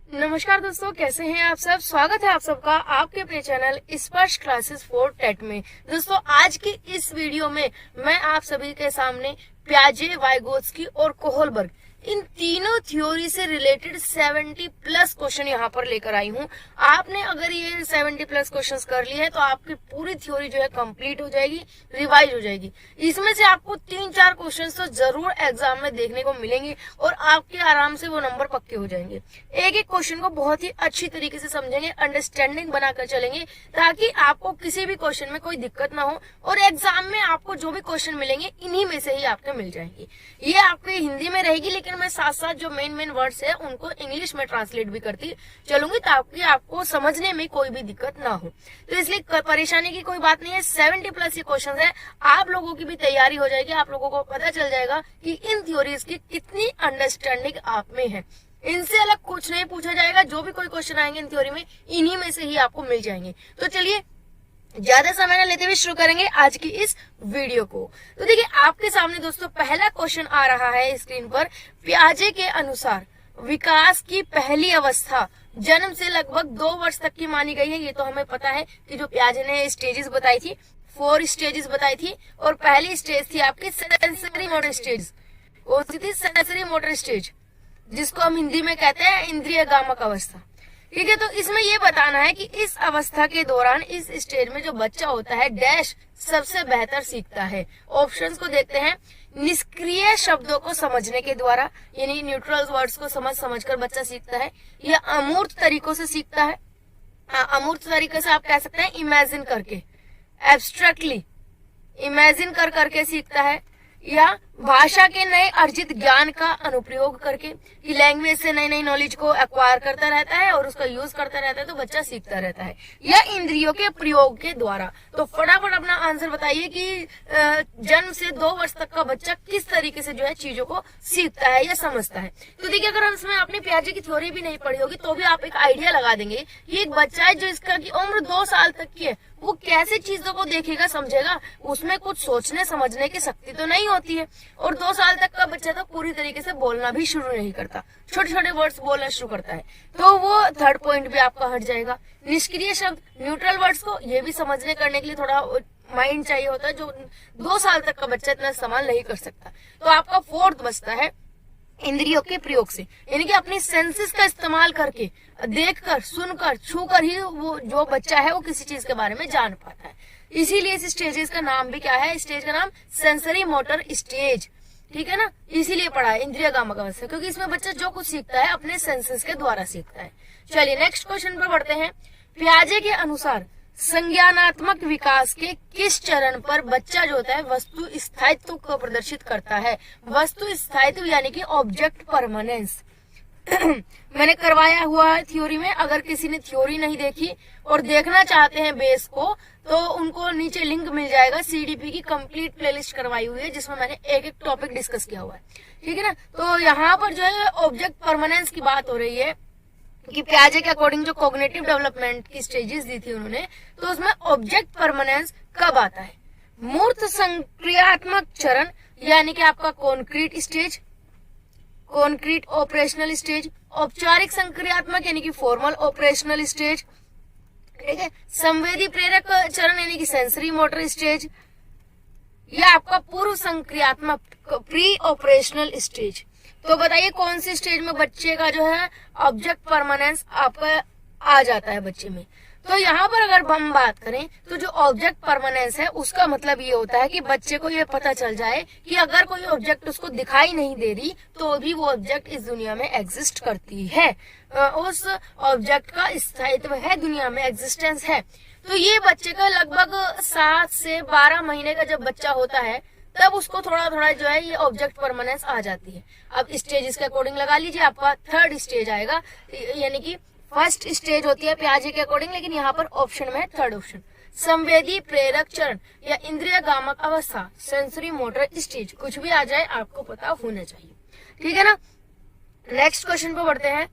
नमस्कार दोस्तों, कैसे हैं आप सब। स्वागत है आप सबका आपके अपने चैनल स्पर्श क्लासेस फॉर टेट में। दोस्तों, आज की इस वीडियो में मैं आप सभी के सामने पियाजे, वाइगोत्स्की और कोहलबर्ग इन तीनों थ्योरी से रिलेटेड 70 प्लस क्वेश्चन यहाँ पर लेकर आई हूँ। आपने अगर ये 70 प्लस क्वेश्चंस कर लिए हैं तो आपकी पूरी थ्योरी जो है कंप्लीट हो जाएगी, रिवाइज हो जाएगी। इसमें से आपको 3-4 क्वेश्चंस तो जरूर एग्जाम में देखने को मिलेंगे और आपके आराम से वो नंबर पक्के हो जाएंगे। एक एक क्वेश्चन को बहुत ही अच्छी तरीके से समझेंगे, अंडरस्टैंडिंग बनाकर चलेंगे ताकि आपको किसी भी क्वेश्चन में कोई दिक्कत ना हो और एग्जाम में आपको जो भी क्वेश्चन मिलेंगे इन्हीं में से ही आपके मिल जाएंगे। ये आपके हिंदी में रहेगी, लेकिन मैं साथ साथ जो मेन वर्ड्स है उनको इंग्लिश में ट्रांसलेट भी करती चलूंगी ताकि आपको समझने में कोई भी दिक्कत ना हो। तो इसलिए परेशानी की कोई बात नहीं है। 70 प्लस ये क्वेश्चन है, आप लोगों की भी तैयारी हो जाएगी, आप लोगों को पता चल जाएगा कि इन थ्योरीज की कितनी अंडरस्टैंडिंग आप में है। इनसे अलग कुछ नहीं पूछा जाएगा। जो भी कोई क्वेश्चन आएंगे इन थ्योरी में, इन्हीं में से ही आपको मिल जाएंगे। तो चलिए ज्यादा समय न लेते हुए शुरू करेंगे आज की इस वीडियो को। तो देखिए, आपके सामने दोस्तों पहला क्वेश्चन आ रहा है स्क्रीन पर। पियाजे के अनुसार विकास की पहली अवस्था जन्म से लगभग 2 वर्ष तक की मानी गई है। ये तो हमें पता है कि जो पियाजे ने स्टेजेस बताई थी, 4 स्टेजेस बताई थी, और पहली स्टेज थी आपकी सेंसरी मोटर स्टेज। कौन सी थी? सेंसरी मोटर स्टेज, जिसको हम हिंदी में कहते हैं इंद्रिय गामक अवस्था। ठीक है, तो इसमें ये बताना है कि इस अवस्था के दौरान इस स्टेज में जो बच्चा होता है डैश सबसे बेहतर सीखता है। ऑप्शंस को देखते हैं। निष्क्रिय शब्दों को समझने के द्वारा, यानी न्यूट्रल वर्ड्स को समझकर बच्चा सीखता है, या अमूर्त तरीकों से सीखता है। अमूर्त तरीके से आप कह सकते हैं इमेजिन करके, एब्स्ट्रैक्टली इमेजिन करके सीखता है, या भाषा के नए अर्जित ज्ञान का अनुप्रयोग करके, कि लैंग्वेज से नई नई नॉलेज को एक्वायर करता रहता है और उसका यूज करता रहता है तो बच्चा सीखता रहता है, या इंद्रियों के प्रयोग के द्वारा। तो फटाफट अपना आंसर बताइए कि जन्म से 2 वर्ष तक का बच्चा किस तरीके से जो है चीजों को सीखता है या समझता है। तो देखिए, अगर हम इसमें अपने पियाजे की थ्योरी भी नहीं पढ़ी होगी तो भी आप एक आइडिया लगा देंगे। ये एक बच्चा है जो इसका की उम्र 2 साल तक की है, वो कैसे चीजों को देखेगा, समझेगा। उसमें कुछ सोचने समझने की शक्ति तो नहीं होती है, और 2 साल तक का बच्चा तो पूरी तरीके से बोलना भी शुरू नहीं करता, छोटे छोटे वर्ड्स बोलना शुरू करता है। तो वो थर्ड पॉइंट भी आपका हट जाएगा। निष्क्रिय शब्द, न्यूट्रल वर्ड्स को ये भी समझने करने के लिए थोड़ा माइंड चाहिए होता है, जो 2 साल तक का बच्चा इतना इस्तेमाल नहीं कर सकता। तो आपका फोर्थ बचता है इंद्रियों के प्रयोग से, यानी कि अपनी सेंसेस का इस्तेमाल करके, देखकर, सुनकर, छूकर ही वो जो बच्चा है वो किसी चीज के बारे में जान पाता है। इसीलिए इस स्टेजेस का नाम भी क्या है? स्टेज का नाम सेंसरी मोटर स्टेज। ठीक है ना, इसीलिए पढ़ा है इंद्रिय गामक अवस्था, क्योंकि इसमें बच्चा जो कुछ सीखता है अपने सेंसेस के द्वारा सीखता है। चलिए नेक्स्ट क्वेश्चन पर बढ़ते हैं। पियाजे के अनुसार संज्ञानात्मक विकास के किस चरण पर बच्चा जो होता है वस्तु स्थायित्व को प्रदर्शित करता है? वस्तु स्थायित्व यानी कि ऑब्जेक्ट परमानेंस मैंने करवाया हुआ है थ्योरी में। अगर किसी ने थ्योरी नहीं देखी और देखना चाहते हैं बेस को, तो उनको नीचे लिंक मिल जाएगा। सीडीपी की कंप्लीट प्लेलिस्ट करवाई हुई है जिसमें मैंने एक एक टॉपिक डिस्कस किया हुआ है। ठीक है ना, तो यहाँ पर जो है ऑब्जेक्ट परमानेंस की बात हो रही है कि पियाजे के अकॉर्डिंग जो कॉग्निटिव डेवलपमेंट की स्टेजेस दी थी उन्होंने, तो उसमें ऑब्जेक्ट परमानेंस कब आता है? मूर्त संक्रियात्मक चरण, यानी कि आपका concrete stage, concrete operational stage, औपचारिक संक्रियात्मक यानी कि फॉर्मल ऑपरेशनल स्टेज, ठीक है, संवेदी प्रेरक चरण यानी कि सेंसरी मोटर स्टेज, या आपका पूर्व संक्रियात्मक प्री ऑपरेशनल स्टेज। तो बताइए कौन सी स्टेज में बच्चे का जो है ऑब्जेक्ट परमानेंस आपका आ जाता है बच्चे में? तो यहाँ पर अगर हम बात करें तो जो ऑब्जेक्ट परमानेंस है उसका मतलब ये होता है कि बच्चे को ये पता चल जाए कि अगर कोई ऑब्जेक्ट उसको दिखाई नहीं दे रही तो भी वो ऑब्जेक्ट इस दुनिया में एग्जिस्ट करती है, उस ऑब्जेक्ट का स्थायित्व है, दुनिया में एग्जिस्टेंस है। तो ये बच्चे का लगभग 7 से 12 महीने का जब बच्चा होता है तब उसको थोड़ा थोड़ा जो है ये ऑब्जेक्ट परमानेंस आ जाती है। अब स्टेज इसके अकॉर्डिंग लगा लीजिए, आपका थर्ड स्टेज आएगा, यानी कि फर्स्ट स्टेज होती है पियाजे के अकॉर्डिंग, लेकिन यहाँ पर ऑप्शन में है थर्ड ऑप्शन, संवेदी प्रेरक चरण या इंद्रिय गामक अवस्था, सेंसरी मोटर स्टेज। कुछ भी आ जाए आपको पता होना चाहिए। ठीक है ना, नेक्स्ट क्वेश्चन पे बढ़ते हैं।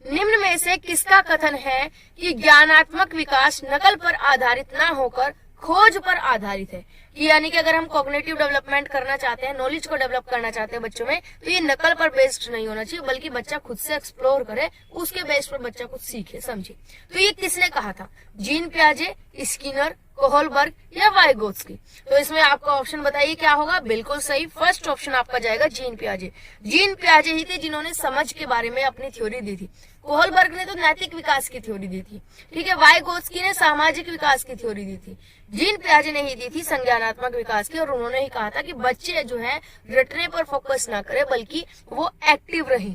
निम्न में से किसका कथन है कि ज्ञानात्मक विकास नकल पर आधारित न होकर खोज पर आधारित है। कि यानी कि अगर हम कॉग्निटिव डेवलपमेंट करना चाहते हैं, नॉलेज को डेवलप करना चाहते हैं बच्चों में, तो ये नकल पर बेस्ड नहीं होना चाहिए, बल्कि बच्चा खुद से एक्सप्लोर करे, उसके बेस पर बच्चा कुछ सीखे, समझे। तो ये किसने कहा था? जीन पियाजे, स्किनर, कोहलबर्ग या वाइगोत्स्की। तो इसमें आपका ऑप्शन बताइए क्या होगा? बिल्कुल सही, फर्स्ट ऑप्शन आपका जाएगा जीन पियाजे। जीन पियाजे ही थे जिन्होंने समझ के बारे में अपनी थ्योरी दी थी। कोहलबर्ग ने तो नैतिक विकास की थ्योरी दी थी, ठीक है। वाइगोत्स्की ने सामाजिक विकास की थ्योरी दी थी। जीन पियाजे ने ही दी थी संज्ञानात्मक विकास की, और उन्होंने ही कहा था कि बच्चे जो है रटने पर फोकस ना करे, बल्कि वो एक्टिव रहे।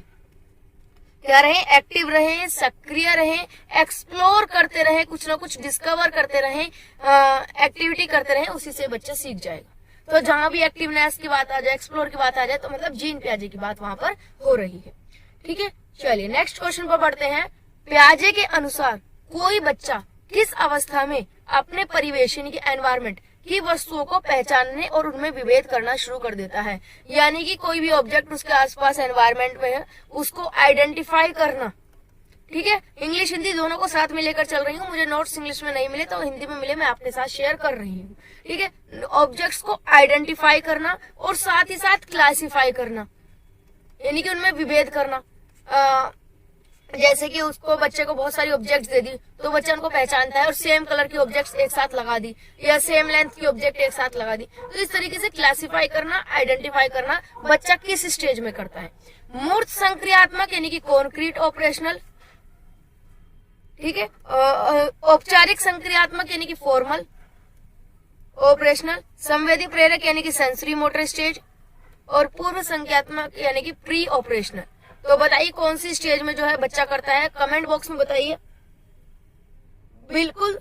क्या रहे? एक्टिव रहे, सक्रिय रहे, एक्सप्लोर करते रहे, कुछ ना कुछ डिस्कवर करते रहे, एक्टिविटी करते रहे, उसी से बच्चा सीख जाएगा। तो जहां भी एक्टिवनेस की बात आ जाए, एक्सप्लोर की बात आ जाए, तो मतलब जीन पियाजे की बात वहां पर हो रही है, ठीक है। चलिए नेक्स्ट क्वेश्चन पर बढ़ते हैं। पियाजे के अनुसार कोई बच्चा किस अवस्था में अपने परिवेश यानी कि एनवायरमेंट की वस्तुओं को पहचानने और उनमें विभेद करना शुरू कर देता है? यानी कि कोई भी ऑब्जेक्ट उसके आसपास एनवायरमेंट में है, उसको आइडेंटिफाई करना, ठीक है। इंग्लिश हिंदी दोनों को साथ में लेकर चल रही हूँ, मुझे नोट्स इंग्लिश में नहीं मिले तो हिंदी में मिले, मैं आपके साथ शेयर कर रही हूँ, ठीक है। ऑब्जेक्ट्स को आइडेंटिफाई करना और साथ ही साथ क्लासिफाई करना, यानी कि उनमें विभेद करना। जैसे कि उसको बच्चे को बहुत सारी ऑब्जेक्ट्स दे दी, तो बच्चा उनको पहचानता है और सेम कलर की ऑब्जेक्ट्स एक साथ लगा दी, या सेम लेंथ की ऑब्जेक्ट एक साथ लगा दी। तो इस तरीके से क्लासिफाई करना, आइडेंटिफाई करना बच्चा किस स्टेज में करता है? मूर्त संक्रियात्मक यानी कि कॉन्क्रीट ऑपरेशनल, ठीक है। औपचारिक संक्रियात्मक यानी कि फॉर्मल ऑपरेशनल, संवेदी प्रेरक यानी कि सेंसरी मोटर स्टेज, और पूर्व संज्ञात्मक यानी कि प्री ऑपरेशनल। तो बताइए कौन सी स्टेज में जो है बच्चा करता है? कमेंट बॉक्स में बताइए। बिल्कुल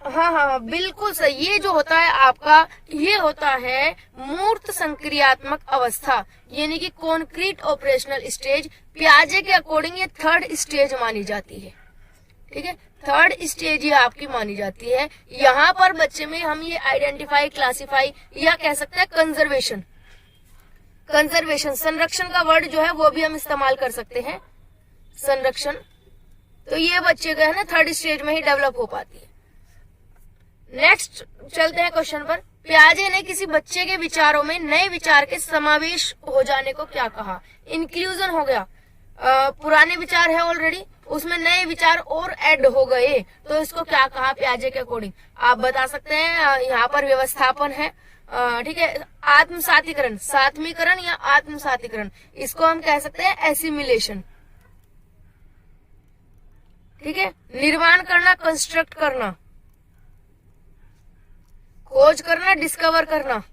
हाँ, बिल्कुल सही। ये जो होता है आपका, ये होता है मूर्त संक्रियात्मक अवस्था, यानी कि कॉन्क्रीट ऑपरेशनल स्टेज। पियाजे के अकॉर्डिंग ये थर्ड स्टेज मानी जाती है, ठीक है। थर्ड स्टेज ये आपकी मानी जाती है। यहाँ पर बच्चे में हम ये आइडेंटिफाई, क्लासिफाई या कह सकते हैं कंजर्वेशन, संरक्षण का वर्ड जो है वो भी हम इस्तेमाल कर सकते हैं, संरक्षण। तो ये बच्चे का है ना थर्ड स्टेज में ही डेवलप हो पाती है। नेक्स्ट चलते हैं क्वेश्चन पर। पियाजे ने किसी बच्चे के विचारों में नए विचार के समावेश हो जाने को क्या कहा? इंक्लूजन हो गया, पुराने विचार है ऑलरेडी, उसमें नए विचार और ऐड हो गए, तो इसको क्या कहा पियाजे के अकॉर्डिंग? आप बता सकते हैं। यहाँ पर व्यवस्थापन है, ठीक है। आत्मसातीकरण, सात्मीकरण या आत्मसातीकरण, इसको हम कह सकते हैं एसिमिलेशन, ठीक है। निर्माण करना, कंस्ट्रक्ट करना, खोज करना, डिस्कवर करना।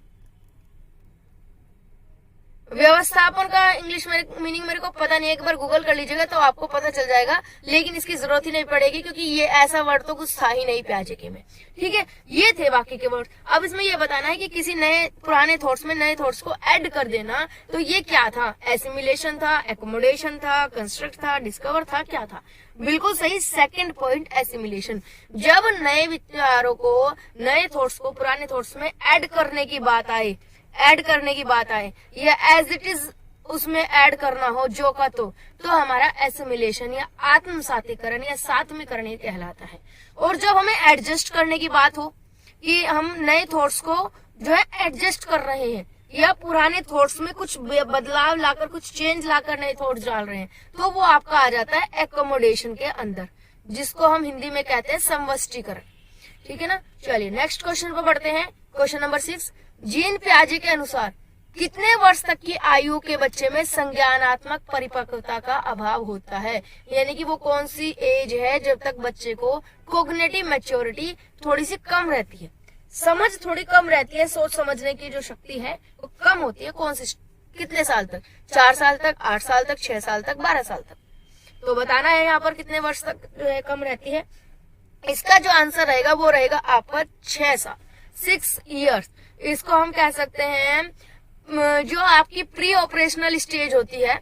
व्यवस्थापन का इंग्लिश में मीनिंग मेरे को पता नहीं, एक बार गूगल कर लीजिएगा तो आपको पता चल जाएगा, लेकिन इसकी जरूरत ही नहीं पड़ेगी क्योंकि ये ऐसा वर्ड तो कुछ था ही नहीं पियाजे के में, ठीक है। ये थे बाकी के वर्ड। अब इसमें ये बताना है कि किसी नए पुराने थॉट्स में नए थॉट्स को ऐड कर देना, तो ये क्या था? एसिमिलेशन था, एकोमोडेशन था, कंस्ट्रक्ट था, डिस्कवर था, क्या था? बिल्कुल सही, सेकंड पॉइंट, एसिमिलेशन। जब नए विचारों को, नए थॉट्स को पुराने थॉट्स में ऐड करने की बात आए, या एज इट इज उसमें ऐड करना हो जो का तो हमारा एसिमिलेशन या आत्मसातीकरण या सात्मीकरण ये कहलाता है। और जब हमें एडजस्ट करने की बात हो कि हम नए थॉट्स को जो है एडजस्ट कर रहे हैं या पुराने थॉट्स में कुछ बदलाव लाकर, कुछ चेंज लाकर नए थॉट्स डाल रहे हैं, तो वो आपका आ जाता है एकोमोडेशन के अंदर, जिसको हम हिंदी में कहते हैं समवस्टीकरण, ठीक है ना। चलिए नेक्स्ट क्वेश्चन पर बढ़ते हैं। Question number 6। जीन पियाजे के अनुसार कितने वर्ष तक की आयु के बच्चे में संज्ञानात्मक परिपक्वता का अभाव होता है? यानी कि वो कौन सी एज है जब तक बच्चे को कोग्निटिव मैच्योरिटी थोड़ी सी कम रहती है, समझ थोड़ी कम रहती है, सोच समझने की जो शक्ति है वो कम होती है? कौन सी, कितने साल तक? 4 साल तक, 8 साल तक, 6 साल तक, 12 साल तक? तो बताना है यहाँ पर कितने वर्ष तक जो है कम रहती है। इसका जो आंसर रहेगा वो रहेगा आपका 6 साल, 6 इयर्स। इसको हम कह सकते हैं जो आपकी प्री ऑपरेशनल स्टेज होती है,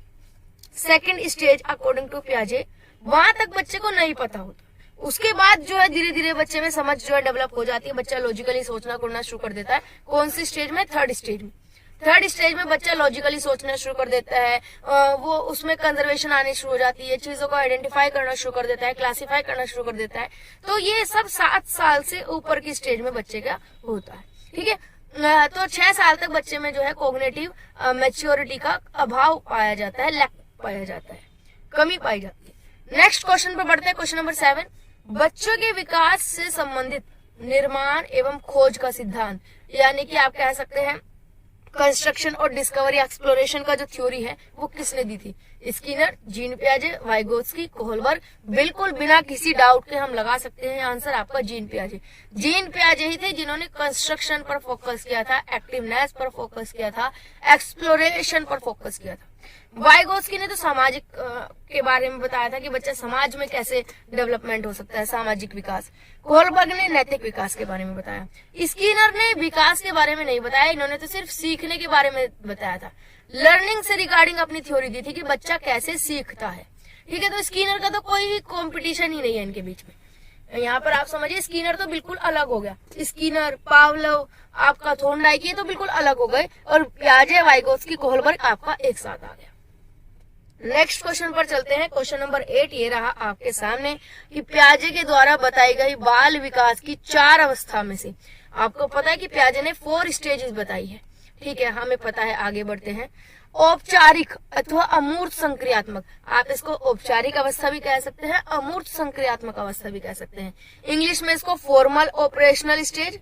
सेकंड स्टेज अकॉर्डिंग टू पियाजे, वहां तक बच्चे को नहीं पता होता। उसके बाद जो है धीरे धीरे बच्चे में समझ जो है डेवलप हो जाती है, बच्चा लॉजिकली सोचना करना शुरू कर देता है। कौन सी स्टेज में? थर्ड स्टेज में। थर्ड स्टेज में बच्चा लॉजिकली सोचना शुरू कर देता है, वो उसमें कंजर्वेशन आनी शुरू हो जाती है, चीजों को आइडेंटिफाई करना शुरू कर देता है, क्लासिफाई करना शुरू कर देता है। तो ये सब 7 साल से ऊपर की स्टेज में बच्चे का होता है। ठीक है, तो 6 साल तक बच्चे में जो है कोग्निटिव मैच्योरिटी का अभाव पाया जाता है, लैक पाया जाता है, कमी पाई जाती है। नेक्स्ट क्वेश्चन पर बढ़ते हैं, क्वेश्चन नंबर 7। बच्चों के विकास से संबंधित निर्माण एवं खोज का सिद्धांत, यानी कि आप कह सकते हैं कंस्ट्रक्शन और डिस्कवरी एक्सप्लोरेशन का जो थ्योरी है वो किसने दी थी? स्किनर, जीन पियाजे, वाइगोत्स्की, कोहलबर्ग। बिल्कुल बिना किसी डाउट के हम लगा सकते हैं आंसर आपका जीन पियाजे। जीन पियाजे ही थे जिन्होंने कंस्ट्रक्शन पर फोकस किया था, एक्टिवनेस पर फोकस किया था, एक्सप्लोरेशन पर फोकस किया था। वाइगोत्स्की ने तो सामाजिक के बारे में बताया था कि बच्चा समाज में कैसे डेवलपमेंट हो सकता है, सामाजिक विकास। कोहलबर्ग ने नैतिक विकास के बारे में बताया। स्किनर ने विकास के बारे में नहीं बताया, इन्होंने तो सिर्फ सीखने के बारे में बताया था। लर्निंग से रिगार्डिंग अपनी थ्योरी दी थी कि बच्चा कैसे सीखता है। ठीक है, तो स्किनर का तो कोई कॉम्पिटिशन ही नहीं है इनके बीच में। यहाँ पर आप समझिए स्किनर तो बिल्कुल अलग हो गया, स्किनर, पावलोव, आपका थॉर्नडाइक, ये तो बिल्कुल अलग हो गए, और पियाजे, वाइगोत्स्की, कोहलबर्ग आपका एक साथ आ गया। नेक्स्ट क्वेश्चन पर चलते हैं, क्वेश्चन नंबर 8 ये रहा आपके सामने कि पियाजे के द्वारा बताई गई बाल विकास की 4 अवस्था में से, आपको पता है कि पियाजे ने 4 स्टेजेस बताई है। ठीक है, हमें पता है, आगे बढ़ते हैं। औपचारिक अथवा अमूर्त संक्रियात्मक, आप इसको औपचारिक अवस्था भी कह सकते हैं, अमूर्त संक्रियात्मक अवस्था भी कह सकते हैं। इंग्लिश में इसको फॉर्मल ऑपरेशनल स्टेज,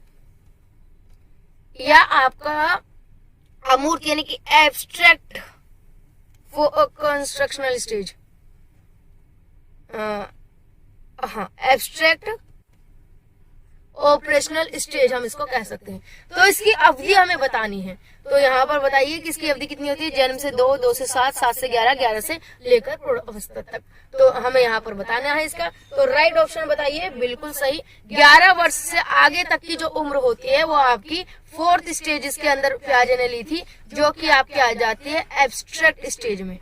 या आपका अमूर्त यानी कि एब्स्ट्रैक्ट कंस्ट्रक्शनल स्टेज, हाँ एब्स्ट्रैक्ट ऑपरेशनल स्टेज हम इसको कह सकते हैं। तो इसकी अवधि हमें बतानी है, तो यहाँ पर बताइए कि इसकी अवधि कितनी होती है? जन्म से 2, 2 से 7, 7 से 11, 11 से लेकर प्रौढ़ावस्था तक। तो हमें यहाँ पर बताना है इसका, तो राइट ऑप्शन बताइए, बिल्कुल सही। 11 वर्ष से आगे तक की जो उम्र होती है वो आपकी 4th स्टेज इसके अंदर पियाजे ने ली थी, जो कि आपकी आ जाती है एब्स्ट्रैक्ट स्टेज में,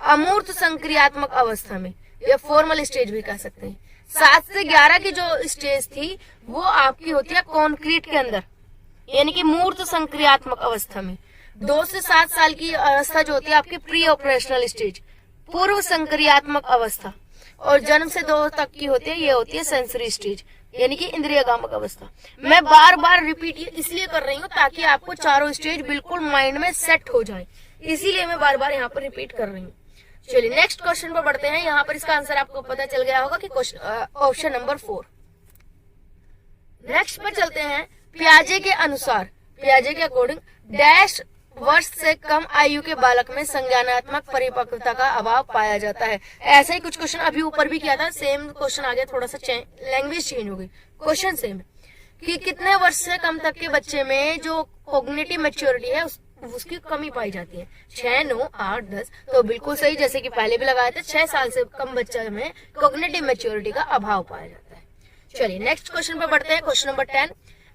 अमूर्त संक्रियात्मक अवस्था में, या फॉर्मल स्टेज भी कह सकते हैं। 7 से 11 की जो स्टेज थी वो आपकी होती है कॉन्क्रीट के अंदर, यानी कि मूर्त संक्रियात्मक अवस्था में। 2 से 7 साल की अवस्था जो होती है आपकी प्री ऑपरेशनल स्टेज, पूर्व संक्रियात्मक अवस्था, और जन्म से 2 तक की होती है, ये होती है सेंसरी स्टेज, यानी कि इंद्रियगामक अवस्था। मैं बार बार रिपीट इसलिए कर रही हूँ ताकि आपको चारों स्टेज बिल्कुल माइंड में सेट हो जाए, इसीलिए मैं बार बार यहाँ पर रिपीट कर रही हूँ। चलिए नेक्स्ट क्वेश्चन पर बढ़ते हैं। यहाँ पर इसका आंसर आपको पता चल गया होगा कि ऑप्शन नंबर 4। नेक्स्ट पर चलते हैं, पियाजे के अनुसार, पियाजे के अकॉर्डिंग डैश वर्ष से कम आयु के बालक में संज्ञानात्मक परिपक्वता का अभाव पाया जाता है। ऐसा ही कुछ क्वेश्चन अभी ऊपर भी किया था, सेम क्वेश्चन आ गया, थोड़ा सा लैंग्वेज चेंज हो गई, क्वेश्चन सेम है कि कितने वर्ष से कम तक के बच्चे में जो कॉग्निटिव मैच्योरिटी है उसकी कमी पाई जाती है? 6, 9, 8, 10। तो बिल्कुल सही, जैसे कि पहले भी लगाया था, 6 साल से कम बच्चे में कॉग्निटिव मैच्योरिटी का अभाव पाया जाता है। चलिए नेक्स्ट क्वेश्चन पर बढ़ते हैं, क्वेश्चन नंबर 10।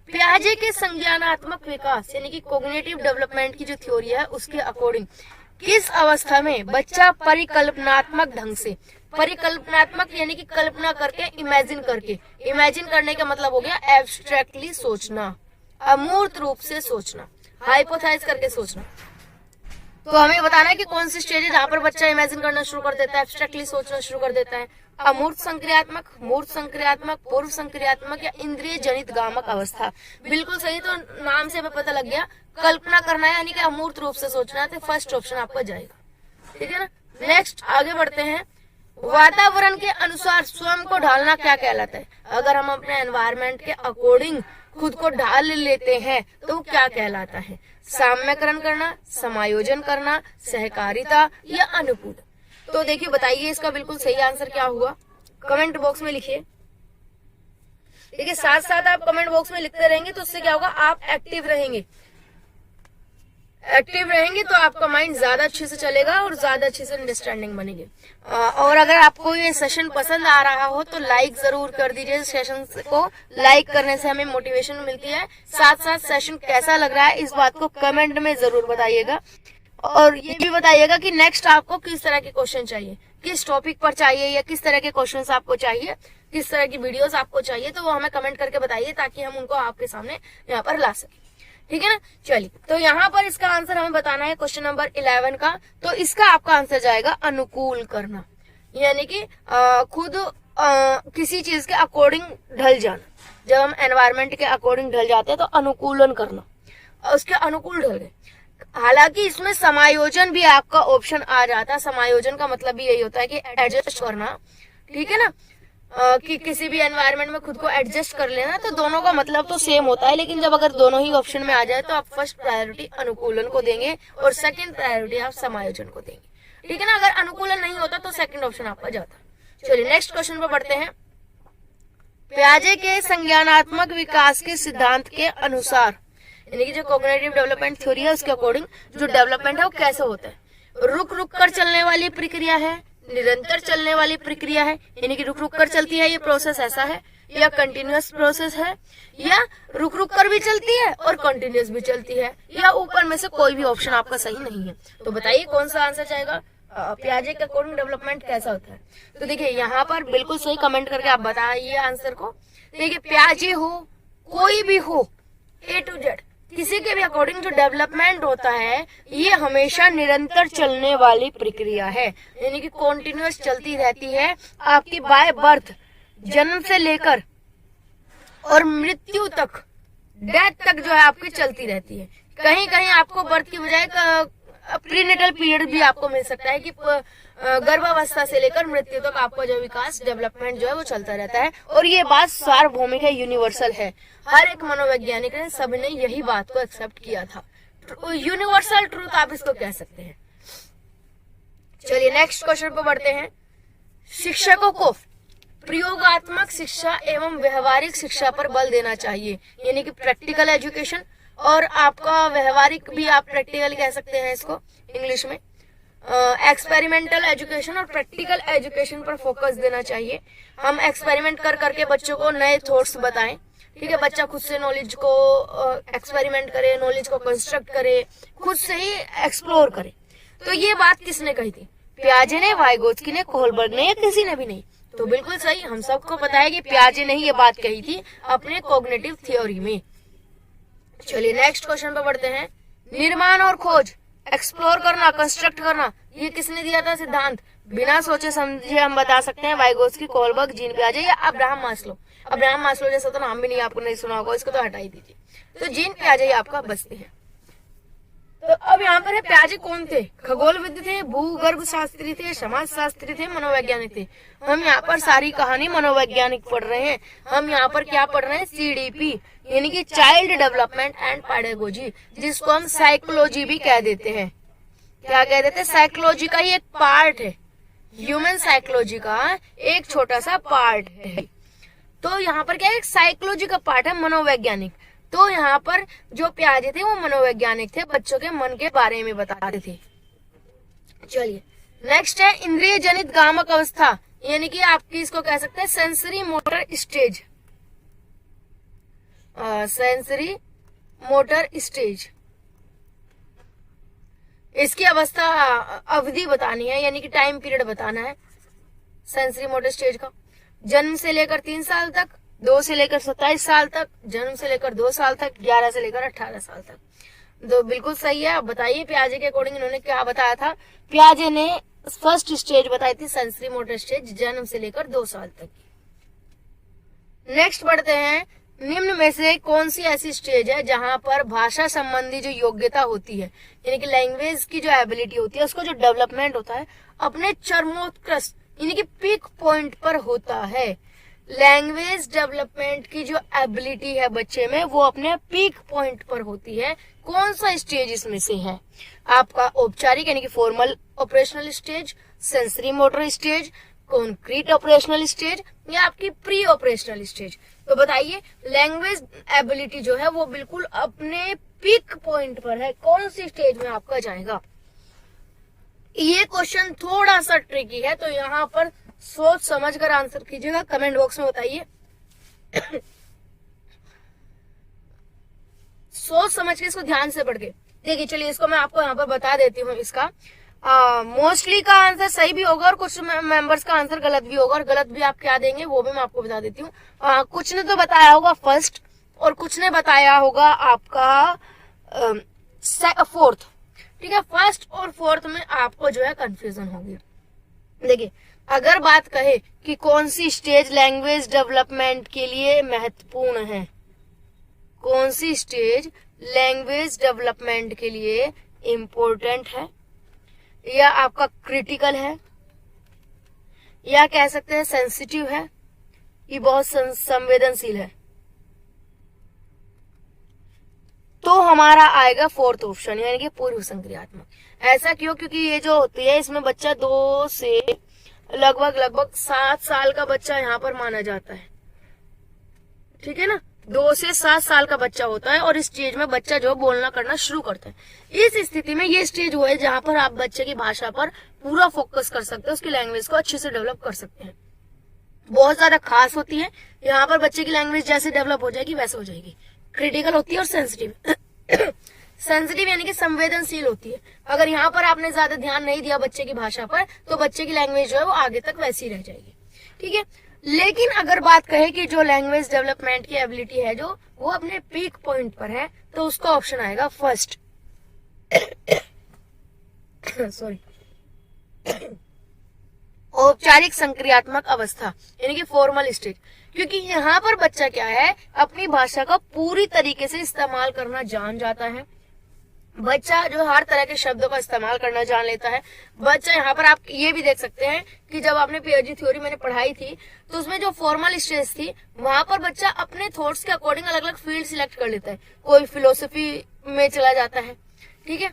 पियाजे के संज्ञानात्मक विकास यानी कि कॉग्निटिव डेवलपमेंट की जो थ्योरी है उसके अकॉर्डिंग किस अवस्था में बच्चा परिकल्पनात्मक ढंग से, परिकल्पनात्मक यानी कि कल्पना करके, इमेजिन करके, इमेजिन करने का मतलब हो गया एब्स्ट्रैक्टली सोचना, अमूर्त रूप से सोचना, हाइपोथेसाइज करके सोचना। तो हमें बताना है कि कौन सी स्टेज है जहाँ पर बच्चा इमेजिन करना शुरू कर देता है, एब्स्ट्रैक्टली सोचना शुरू कर देता है? अमूर्त संक्रियात्मक, मूर्त संक्रियात्मक, पूर्व संक्रियात्मक, या इंद्रिय जनित गामक अवस्था? बिल्कुल सही, तो नाम से हमें पता लग गया, कल्पना करना है यानी कि अमूर्त रूप से सोचना है, तो फर्स्ट ऑप्शन आपका जाएगा। ठीक है ना। नेक्स्ट आगे बढ़ते हैं, वातावरण के अनुसार स्वयं को ढालना क्या कहलाता है? अगर हम अपने एनवायरमेंट के अकॉर्डिंग खुद को ढाल लेते हैं तो क्या कहलाता है? साम्यकरण करना, समायोजन करना, सहकारिता, या अनुकूल? तो देखिए बताइए इसका बिल्कुल सही आंसर क्या हुआ, कमेंट बॉक्स में लिखिए। देखिए साथ साथ आप कमेंट बॉक्स में लिखते रहेंगे तो उससे क्या होगा, आप एक्टिव रहेंगे, एक्टिव रहेंगे तो आपका माइंड ज्यादा अच्छे से चलेगा और ज्यादा अच्छे से अंडरस्टैंडिंग बनेगी। और अगर आपको ये सेशन पसंद आ रहा हो तो लाइक जरूर कर दीजिए। सेशन को लाइक करने से हमें मोटिवेशन मिलती है। साथ साथ सेशन कैसा लग रहा है इस बात को कमेंट में जरूर बताइएगा, और ये भी बताइएगा कि नेक्स्ट आपको किस तरह के क्वेश्चन चाहिए, किस टॉपिक पर चाहिए, या किस तरह के क्वेश्चंस आपको चाहिए, किस तरह की वीडियोस आपको चाहिए, तो वो हमें कमेंट करके बताइए ताकि हम उनको आपके सामने यहाँ पर ला सकें। ठीक है ना। चलिए, तो यहाँ पर इसका आंसर हमें बताना है क्वेश्चन नंबर 11 का। तो इसका आपका आंसर जाएगा अनुकूल करना, यानी कि खुद किसी चीज के अकॉर्डिंग ढल जाना। जब हम एनवायरमेंट के अकॉर्डिंग ढल जाते हैं तो अनुकूलन करना, उसके अनुकूल ढल गए। हालांकि इसमें समायोजन भी आपका ऑप्शन आ जाता है। समायोजन का मतलब भी यही होता है कि एडजस्ट करना, ठीक है ना, कि किसी भी एनवायरनमेंट में खुद को एडजस्ट कर लेना। तो दोनों का मतलब तो सेम होता है, लेकिन जब अगर दोनों ही ऑप्शन में आ जाए तो आप फर्स्ट प्रायोरिटी अनुकूलन को देंगे और सेकंड प्रायोरिटी आप समायोजन को देंगे, ठीक है ना। अगर अनुकूलन नहीं होता तो सेकंड ऑप्शन आपका जाता। चलिए नेक्स्ट क्वेश्चन पर बढ़ते हैं। पियाजे के संज्ञानात्मक विकास के सिद्धांत के अनुसार, यानी कि जो कॉग्निटिव डेवलपमेंट थ्योरी है उसके अकॉर्डिंग जो डेवलपमेंट है वो कैसे होता है। रुक रुक कर चलने वाली प्रक्रिया है, निरंतर चलने वाली प्रक्रिया है, यानी कि रुक रुक कर चलती है ये प्रोसेस, ऐसा है, या कंटिन्यूअस प्रोसेस है, या रुक रुक कर भी चलती है और कंटिन्यूअस भी चलती है, या ऊपर में से कोई भी ऑप्शन आपका सही नहीं है। तो बताइए कौन सा आंसर जाएगा। पियाजे के अकॉर्डिंग डेवलपमेंट कैसा होता है। तो देखिए यहाँ पर बिल्कुल सही कमेंट करके आप बताइए आंसर को। देखिए पियाजे हो, कोई भी हो, ए टू जेड, किसी के भी अकॉर्डिंग जो डेवलपमेंट होता है ये हमेशा निरंतर चलने वाली प्रक्रिया है, यानी कि कॉन्टिन्यूअस चलती रहती है आपकी बाय बर्थ, जन्म से लेकर और मृत्यु तक, डेथ तक जो है आपकी चलती रहती है। कहीं कहीं आपको बर्थ की बजाय प्रीनेटल पीरियड भी आपको मिल सकता है कि गर्भावस्था से लेकर मृत्यु तक आपका जो विकास डेवलपमेंट जो है वो चलता रहता है। और ये बात सार्वभौमिक है, यूनिवर्सल है। हर एक मनोवैज्ञानिक ने सबने यही बात को एक्सेप्ट किया था। यूनिवर्सल ट्रूथ आप इसको कह सकते हैं। चलिए नेक्स्ट क्वेश्चन पर बढ़ते हैं। शिक्षकों को प्रयोगात्मक शिक्षा एवं व्यवहारिक शिक्षा पर बल देना चाहिए, यानी कि प्रैक्टिकल एजुकेशन और आपका व्यवहारिक भी आप प्रैक्टिकल कह सकते हैं इसको इंग्लिश में। एक्सपेरिमेंटल एजुकेशन और प्रैक्टिकल एजुकेशन पर फोकस देना चाहिए। हम एक्सपेरिमेंट कर करके बच्चों को नए थॉट्स बताएं, ठीक है। बच्चा खुद से नॉलेज को एक्सपेरिमेंट करे, नॉलेज को कंस्ट्रक्ट करे, खुद से ही एक्सप्लोर करे। तो ये बात किसने कही थी? पियाजे ने, वाइगोत्स्की ने, कोहलबर्ग ने, या किसी ने भी नहीं? तो बिल्कुल सही, हम सबको पता है कि पियाजे ने ही ये बात कही थी अपने कॉग्निटिव थ्योरी में। चलिए नेक्स्ट क्वेश्चन पर बढ़ते हैं। निर्माण और खोज, एक्सप्लोर करना, कंस्ट्रक्ट करना, ये किसने दिया था सिद्धांत? बिना सोचे समझे हम बता सकते हैं वाइगोत्स्की, कोहलबर्ग, जीन पियाजे या अब्राहम मास्लो। अब्राहम मास्लो जैसा तो नाम भी नहीं, आपको नहीं सुना होगा, इसको तो हटा ही दीजिए। तो जीन पियाजे ही आपका बचते हैं। तो अब यहाँ पर है पियाजे कौन थे? खगोलविद थे, भूगर्भ शास्त्री थे, समाज शास्त्री थे, मनोवैज्ञानिक थे। हम यहाँ पर सारी कहानी मनोवैज्ञानिक पढ़ रहे हैं। हम यहाँ पर क्या पढ़ रहे हैं? CDP, यानी कि चाइल्ड डेवलपमेंट एंड पेडागोजी, जिसको हम साइकोलॉजी भी कह देते हैं। क्या कह देते हैं? साइकोलॉजी का ही एक पार्ट है, ह्यूमन साइकोलॉजी का एक छोटा सा पार्ट है। तो यहाँ पर क्या है? एक साइकोलॉजी का पार्ट है, मनोवैज्ञानिक। तो यहाँ पर जो पियाजे थे वो मनोवैज्ञानिक थे, बच्चों के मन के बारे में बताते थे। चलिए नेक्स्ट है इंद्रिय जनित गामक अवस्था, यानी कि आपकी इसको कह सकते हैं sensory motor stage. Sensory motor stage, इसकी अवस्था अवधि बतानी है, यानी कि टाइम पीरियड बताना है सेंसरी मोटर स्टेज का। जन्म से लेकर 3 साल तक, 2 से लेकर 27 साल तक, जन्म से लेकर 2 साल तक, 11 से लेकर 18 साल तक। तो बिल्कुल सही है। आप बताइए पियाजे के अकॉर्डिंग इन्होंने क्या बताया था? पियाजे ने फर्स्ट स्टेज बताई थी सेंसरी मोटर स्टेज, जन्म से लेकर 2 साल तक। नेक्स्ट बढ़ते हैं। निम्न में से कौन सी ऐसी स्टेज है जहां पर भाषा संबंधी जो योग्यता होती है, यानी कि लैंग्वेज की जो एबिलिटी होती है, उसका जो डेवलपमेंट होता है अपने चरमोत्कर्ष यानी कि पीक पॉइंट पर होता है। लैंग्वेज डेवलपमेंट की जो एबिलिटी है बच्चे में वो अपने पीक पॉइंट पर होती है। कौन सा स्टेज इसमें से है? आपका औपचारिक यानी कि formal operational stage, sensory motor stage, concrete operational stage, या आपकी प्री ऑपरेशनल स्टेज? तो बताइए लैंग्वेज एबिलिटी जो है वो बिल्कुल अपने पीक पॉइंट पर है, कौन सी स्टेज में आपका जाएगा? ये क्वेश्चन थोड़ा सा ट्रिकी है, तो यहाँ पर सोच समझ कर आंसर कीजिएगा, कमेंट बॉक्स में बताइए। सोच समझ के इसको ध्यान से पढ़ के देखिए। चलिए इसको मैं आपको यहाँ पर बता देती हूँ। इसका मोस्टली का आंसर सही भी होगा और कुछ मेंबर्स का आंसर गलत भी होगा, और गलत भी आप क्या देंगे वो भी मैं आपको बता देती हूँ। कुछ ने तो बताया होगा फर्स्ट और कुछ ने बताया होगा आपका फोर्थ। ठीक है, फर्स्ट और फोर्थ में आपको जो है कंफ्यूजन होगी। देखिए, अगर बात कहे कि कौन सी स्टेज लैंग्वेज डेवलपमेंट के लिए महत्वपूर्ण है, कौन सी स्टेज लैंग्वेज डेवलपमेंट के लिए इम्पोर्टेंट है, या आपका क्रिटिकल है, या कह सकते हैं सेंसिटिव है, ये बहुत संवेदनशील है, तो हमारा आएगा फोर्थ ऑप्शन, यानी कि पूर्व संक्रियात्मक। ऐसा क्यों? क्योंकि ये जो होती है इसमें बच्चा 2 से लगभग 7 साल का बच्चा यहाँ पर माना जाता है। ठीक है ना, 2 से 7 साल का बच्चा होता है और इस स्टेज में बच्चा जो बोलना करना शुरू करता है। इस स्थिति में ये स्टेज वो है जहां पर आप बच्चे की भाषा पर पूरा फोकस कर सकते हैं, उसकी लैंग्वेज को अच्छे से डेवलप कर सकते हैं। बहुत ज्यादा खास होती है, यहाँ पर बच्चे की लैंग्वेज जैसे डेवलप हो जाएगी वैसे हो जाएगी। क्रिटिकल होती है और सेंसिटिव। सेंसिटिव यानी कि संवेदनशील होती है। अगर यहाँ पर आपने ज्यादा ध्यान नहीं दिया बच्चे की भाषा पर तो बच्चे की लैंग्वेज जो है वो आगे तक वैसी रह जाएगी। ठीक है, लेकिन अगर बात कहे कि जो लैंग्वेज डेवलपमेंट की एबिलिटी है जो वो अपने पीक पॉइंट पर है, तो उसका ऑप्शन आएगा फर्स्ट। सॉरी, औपचारिक संक्रियात्मक अवस्था यानी कि फॉर्मल स्टेज। क्योंकि यहाँ पर बच्चा क्या है, अपनी भाषा का पूरी तरीके से इस्तेमाल करना जान जाता है। बच्चा जो हर तरह के शब्दों का इस्तेमाल करना जान लेता है। बच्चा यहाँ पर आप ये भी देख सकते हैं कि जब आपने पियाजे थ्योरी मैंने पढ़ाई थी तो उसमें जो फॉर्मल स्टेज थी वहां पर बच्चा अपने थॉट्स के अकॉर्डिंग अलग अलग फील्ड सिलेक्ट कर लेता है। कोई फिलोसफी में चला जाता है, ठीक है,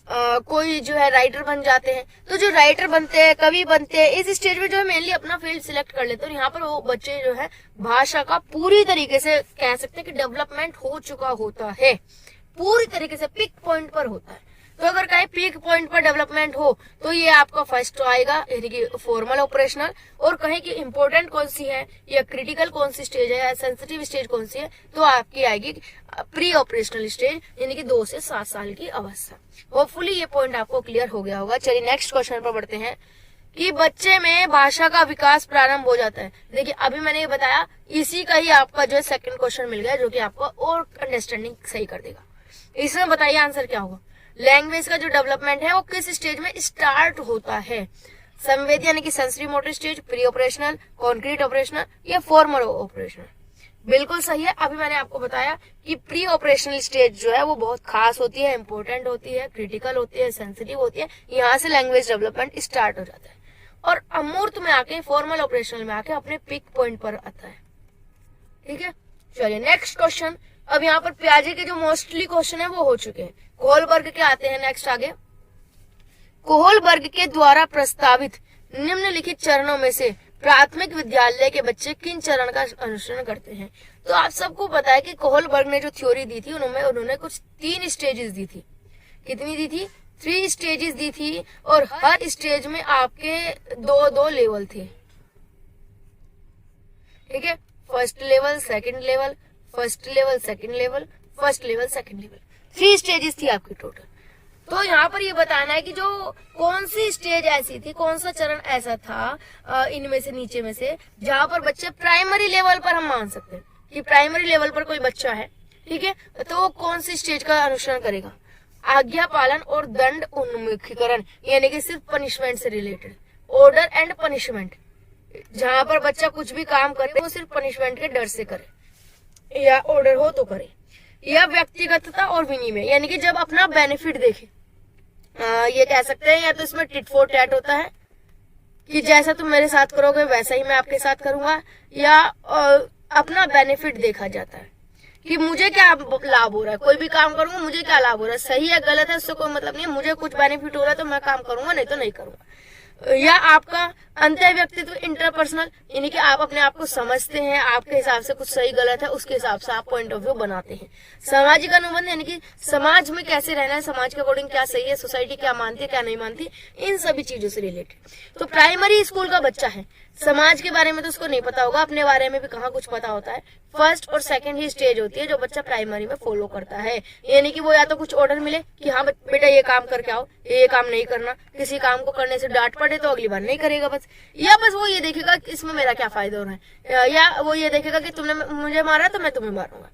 कोई जो है राइटर बन जाते हैं। तो जो राइटर बनते हैं, कवि बनते हैं, इस स्टेज में जो है मेनली अपना फील्ड सिलेक्ट कर लेते हैं। और यहाँ पर वो बच्चे जो है भाषा का पूरी तरीके से कह सकते हैं कि डेवलपमेंट हो चुका होता है, पूरी तरीके से पीक पॉइंट पर होता है। तो अगर कहीं पीक पॉइंट पर डेवलपमेंट हो तो ये आपका फर्स्ट आएगा यानी कि फॉर्मल ऑपरेशनल। और कहीं की इंपॉर्टेंट कौन सी है या क्रिटिकल कौन सी स्टेज है या सेंसिटिव स्टेज कौन सी है, तो आपकी आएगी प्री ऑपरेशनल स्टेज यानी कि 2 से 7 साल की अवस्था। होपफुली ये पॉइंट आपको क्लियर हो गया होगा। चलिए नेक्स्ट क्वेश्चन पर बढ़ते हैं कि बच्चे में भाषा का विकास प्रारंभ हो जाता है। देखिए अभी मैंने ये बताया, इसी का ही आपका जो है सेकंड क्वेश्चन मिल गया जो कि आपको और अंडरस्टैंडिंग सही कर देगा। इसमें बताइए आंसर क्या होगा। लैंग्वेज का जो डेवलपमेंट है वो किस स्टेज में स्टार्ट होता है? संवेदी यानी कि sensory motor stage, pre operational, concrete operational या फॉर्मल ऑपरेशनल? बिल्कुल सही है। अभी मैंने आपको बताया कि प्री ऑपरेशनल स्टेज जो है वो बहुत खास होती है, इंपॉर्टेंट होती है, क्रिटिकल होती है, सेंसिटिव होती है। यहाँ से लैंग्वेज डेवलपमेंट स्टार्ट हो जाता है और अमूर्त में आके, फॉर्मल ऑपरेशनल में आके अपने पिक पॉइंट पर आता है। ठीक है, चलिए नेक्स्ट क्वेश्चन। अब यहाँ पर पियाजे के जो मोस्टली क्वेश्चन है वो हो चुके हैं। कोहलबर्ग के आते हैं नेक्स्ट आगे। कोहलबर्ग के द्वारा प्रस्तावित निम्नलिखित चरणों में से प्राथमिक विद्यालय के बच्चे किन चरण का अनुसरण करते हैं? तो आप सबको पता है कि कोहलबर्ग ने जो थ्योरी दी थी उन्होंने कुछ 3 स्टेजेस दी थी। कितनी दी थी? 3 स्टेजेस दी थी और हर स्टेज में आपके 2-2 लेवल थे। ठीक है, first level, second level, first level, second level, first level, second level, 3 stages थी आपकी टोटल। तो यहाँ पर ये बताना है कि जो कौन सी स्टेज ऐसी थी, कौन सा चरण ऐसा था इनमें से, नीचे में से, जहां पर बच्चे प्राइमरी लेवल पर हम मान सकते हैं कि प्राइमरी लेवल पर कोई बच्चा है, ठीक है, तो वो कौन सी स्टेज का अनुसरण करेगा? आज्ञा पालन और दंड उन्मुखीकरण यानी कि सिर्फ पनिशमेंट से रिलेटेड, ऑर्डर एंड पनिशमेंट। जहां पर बच्चा कुछ भी काम करे वो सिर्फ पनिशमेंट के डर से करे या ऑर्डर हो तो करे। या व्यक्तिगतता और विनिमय यानी कि जब अपना बेनिफिट देखे, ये कह सकते हैं, या तो इसमें टिट फॉर टैट होता है कि जैसा तुम मेरे साथ करोगे वैसा ही मैं आपके साथ करूंगा, या अपना बेनिफिट देखा जाता है कि मुझे क्या लाभ हो रहा है, कोई भी काम करूंगा मुझे क्या लाभ हो रहा है, सही है गलत है उससे कोई मतलब नहीं है, मुझे कुछ बेनिफिट हो रहा है तो मैं काम करूंगा, नहीं तो नहीं करूंगा। या आपका अंतर व्यक्तित्व इंटरपर्सनल यानी कि आप अपने आप को समझते हैं, आपके हिसाब से कुछ सही गलत है उसके हिसाब से आप पॉइंट ऑफ व्यू बनाते हैं। सामाजिक अनुबंध यानी कि समाज में कैसे रहना है, समाज के अकॉर्डिंग क्या सही है, सोसाइटी क्या मानती है क्या नहीं मानती, इन सभी चीजों से रिलेटेड। तो प्राइमरी स्कूल का बच्चा है, समाज के बारे में तो उसको नहीं पता होगा, अपने बारे में भी कहाँ कुछ पता होता है। फर्स्ट और सेकंड ही स्टेज होती है जो बच्चा प्राइमरी में फॉलो करता है, यानी कि वो या तो कुछ ऑर्डर मिले कि हाँ बेटा ये काम करके आओ, ये काम नहीं करना, किसी काम को करने से डांट पड़े तो अगली बार नहीं करेगा बस, या बस वो ये देखेगा कि इसमें मेरा क्या फायदा हो रहा है, या वो ये देखेगा कि तुमने मुझे मारा तो मैं तुम्हें मारूंगा।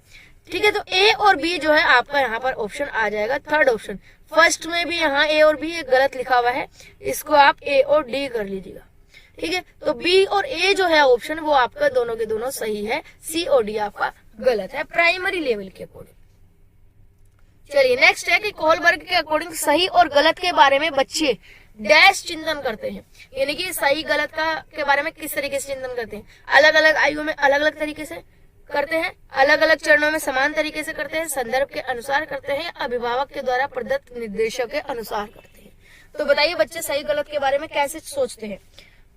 ठीक है, तो ए और बी जो है आपका यहाँ पर ऑप्शन आ जाएगा, थर्ड ऑप्शन। फर्स्ट में भी यहाँ ए और बी गलत लिखा हुआ है, इसको आप ए और डी कर लीजिएगा। ठीक है, तो बी और ए जो है ऑप्शन वो आपका दोनों के दोनों सही है, सी और डी आपका गलत है प्राइमरी लेवल के अकॉर्डिंग। चलिए नेक्स्ट है कि कोहलबर्ग के अकॉर्डिंग सही और गलत के बारे में बच्चे डैश चिंतन करते हैं, यानी कि सही गलत के बारे में किस तरीके से चिंतन करते हैं। अलग अलग आयु में अलग अलग तरीके से करते हैं, अलग अलग चरणों में समान तरीके से करते हैं, संदर्भ के अनुसार करते हैं, अभिभावक के द्वारा प्रदत्त निर्देशों के अनुसार करते हैं। तो बताइए बच्चे सही गलत के बारे में कैसे सोचते हैं।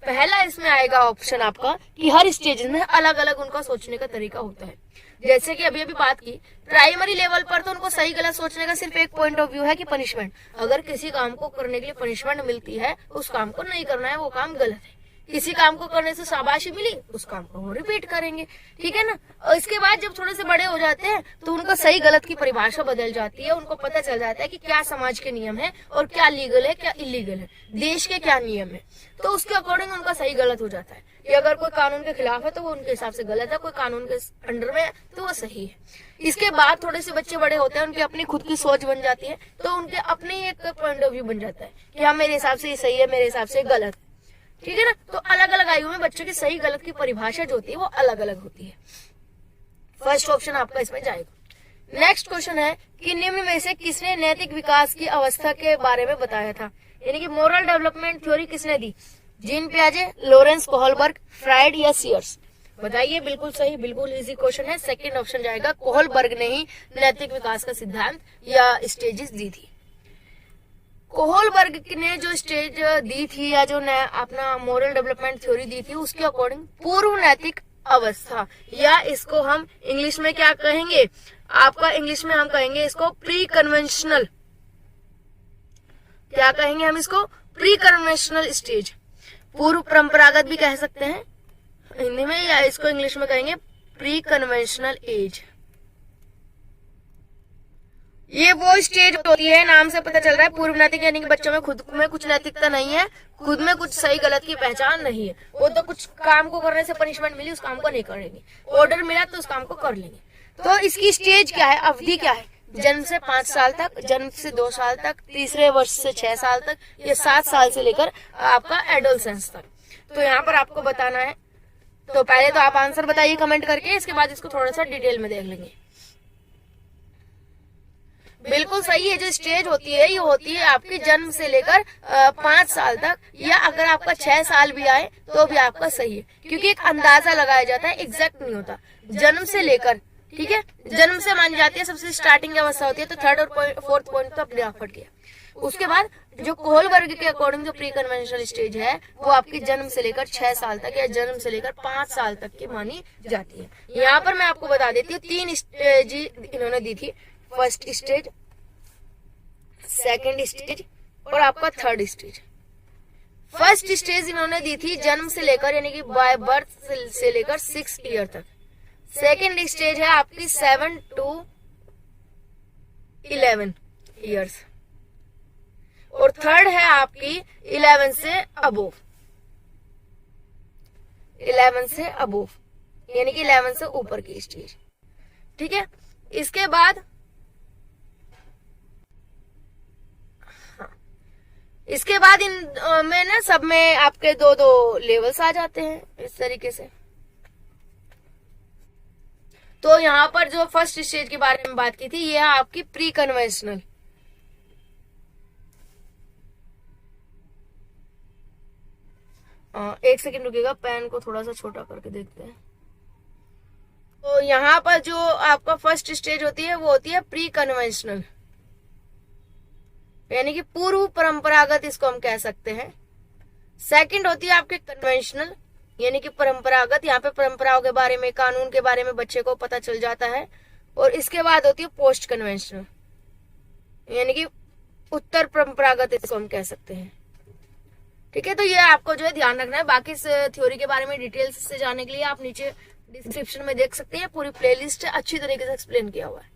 पहला इसमें आएगा ऑप्शन आपका कि हर स्टेज में अलग अलग उनका सोचने का तरीका होता है। जैसे कि अभी बात की प्राइमरी लेवल पर, तो उनको सही गलत सोचने का सिर्फ एक पॉइंट ऑफ व्यू है कि पनिशमेंट। अगर किसी काम को करने के लिए पनिशमेंट मिलती है, उस काम को नहीं करना है, वो काम गलत है। किसी काम को करने से शाबाशी मिली, उस काम को वो रिपीट करेंगे, ठीक है ना। और इसके बाद जब थोड़े से बड़े हो जाते हैं तो उनका सही गलत की परिभाषा बदल जाती है, उनको पता चल जाता है कि क्या समाज के नियम है और क्या लीगल है क्या इलीगल है, देश के क्या नियम है, तो उसके अकॉर्डिंग उनका सही गलत हो जाता है कि अगर कोई कानून के खिलाफ है तो वो उनके हिसाब से गलत है, कोई कानून के अंडर में है तो वो सही है। इसके बाद थोड़े से बच्चे बड़े होते हैं, उनकी अपनी खुद की सोच बन जाती है, तो उनके अपने एक पॉइंट ऑफ व्यू बन जाता है कि हाँ मेरे हिसाब से ये सही है, मेरे हिसाब से गलत है, ठीक है ना। तो अलग अलग आयु में बच्चों की सही गलत की परिभाषा जो होती है वो अलग अलग होती है। फर्स्ट ऑप्शन आपका इसमें जाएगा। नेक्स्ट क्वेश्चन है कि निम्न में से किसने नैतिक विकास की अवस्था के बारे में बताया था, यानी कि मोरल डेवलपमेंट थ्योरी किसने दी, जीन पियाजे, लॉरेंस कोहलबर्ग, फ्राइड या सीयर्स। बताइए, बिल्कुल सही, बिल्कुल इजी क्वेश्चन है। सेकंड ऑप्शन जाएगा, कोहलबर्ग ने ही नैतिक विकास का सिद्धांत या स्टेजेस दी थी। कोहलबर्ग ने जो स्टेज दी थी या जो अपना मोरल डेवलपमेंट थ्योरी दी थी, उसके अकॉर्डिंग पूर्व नैतिक अवस्था, या इसको हम इंग्लिश में क्या कहेंगे, आपका इंग्लिश में हम कहेंगे इसको प्री कन्वेंशनल, क्या कहेंगे हम इसको, प्री कन्वेंशनल स्टेज, पूर्व परंपरागत भी कह सकते हैं हिंदी में, या इसको इंग्लिश में कहेंगे प्री कन्वेंशनल एज। ये वो स्टेज होती है, नाम से पता चल रहा है पूर्व नैतिक, यानी कि बच्चों में खुद में कुछ नैतिकता नहीं है, खुद में कुछ सही गलत की पहचान नहीं है, वो तो कुछ काम को करने से पनिशमेंट मिली उस काम को नहीं करेंगे, ऑर्डर मिला तो उस काम को कर लेंगे। तो इसकी स्टेज क्या है, अवधि क्या है, जन्म से 5 साल तक, जन्म से 2 साल तक, तीसरे वर्ष से 6 साल तक, या 7 साल से लेकर आपका एडोलसेंस तक। तो यहाँ पर आपको बताना है, तो पहले तो आप आंसर बताइए कमेंट करके, इसके बाद इसको थोड़ा सा डिटेल में देख लेंगे। बिल्कुल सही है, जो स्टेज होती है ये होती है आपके जन्म से लेकर 5 साल तक, या अगर आपका 6 साल भी आए तो भी आपका सही है, क्योंकि एक अंदाजा लगाया जाता है, एग्जैक्ट नहीं होता। जन्म से लेकर, ठीक है, जन्म से मानी जाती है सबसे स्टार्टिंग अवस्था होती है, तो थर्ड और फोर्थ पॉइंट तो अपने आप फट गया। उसके बाद जो कोहलबर्ग के अकॉर्डिंग जो प्री कन्वेंशनल स्टेज है वो आपके जन्म से लेकर 6 साल तक या जन्म से लेकर 5 साल तक की मानी जाती है। यहाँ पर मैं आपको बता देती हूँ 3 स्टेज इन्होंने दी थी, फर्स्ट स्टेज, सेकंड स्टेज और आपका थर्ड स्टेज। फर्स्ट स्टेज इन्होंने दी थी जन्म से लेकर, यानी कि बाय बर्थ से लेकर 6 ईयर तक। सेकंड स्टेज है आपकी 7 to 11 ईयर्स, और थर्ड है आपकी 11 से अबोव, 11 से अबोव यानी कि 11 से ऊपर की स्टेज, ठीक है। इसके बाद इन में ना सब में आपके 2-2 लेवल्स आ जाते हैं इस तरीके से। तो यहाँ पर जो फर्स्ट स्टेज के बारे में बात की थी ये है आपकी प्री कन्वेंशनल। एक सेकंड रुकिएगा, पेन को थोड़ा सा छोटा करके देखते हैं। तो यहाँ पर जो आपका फर्स्ट स्टेज होती है वो होती है प्री कन्वेंशनल, यानी कि पूर्व परंपरागत इसको हम कह सकते हैं। सेकंड होती है आपके कन्वेंशनल, यानी कि परंपरागत, यहाँ पे परंपराओं के बारे में, कानून के बारे में बच्चे को पता चल जाता है। और इसके बाद होती है पोस्ट कन्वेंशनल, यानी कि उत्तर परंपरागत इसको हम कह सकते हैं, ठीक है। तो ये आपको जो है ध्यान रखना है। बाकी इस थ्योरी के बारे में डिटेल्स से जानने के लिए आप नीचे डिस्क्रिप्शन में देख सकते हैं, पूरी प्लेलिस्ट अच्छी तरीके से एक्सप्लेन किया हुआ है।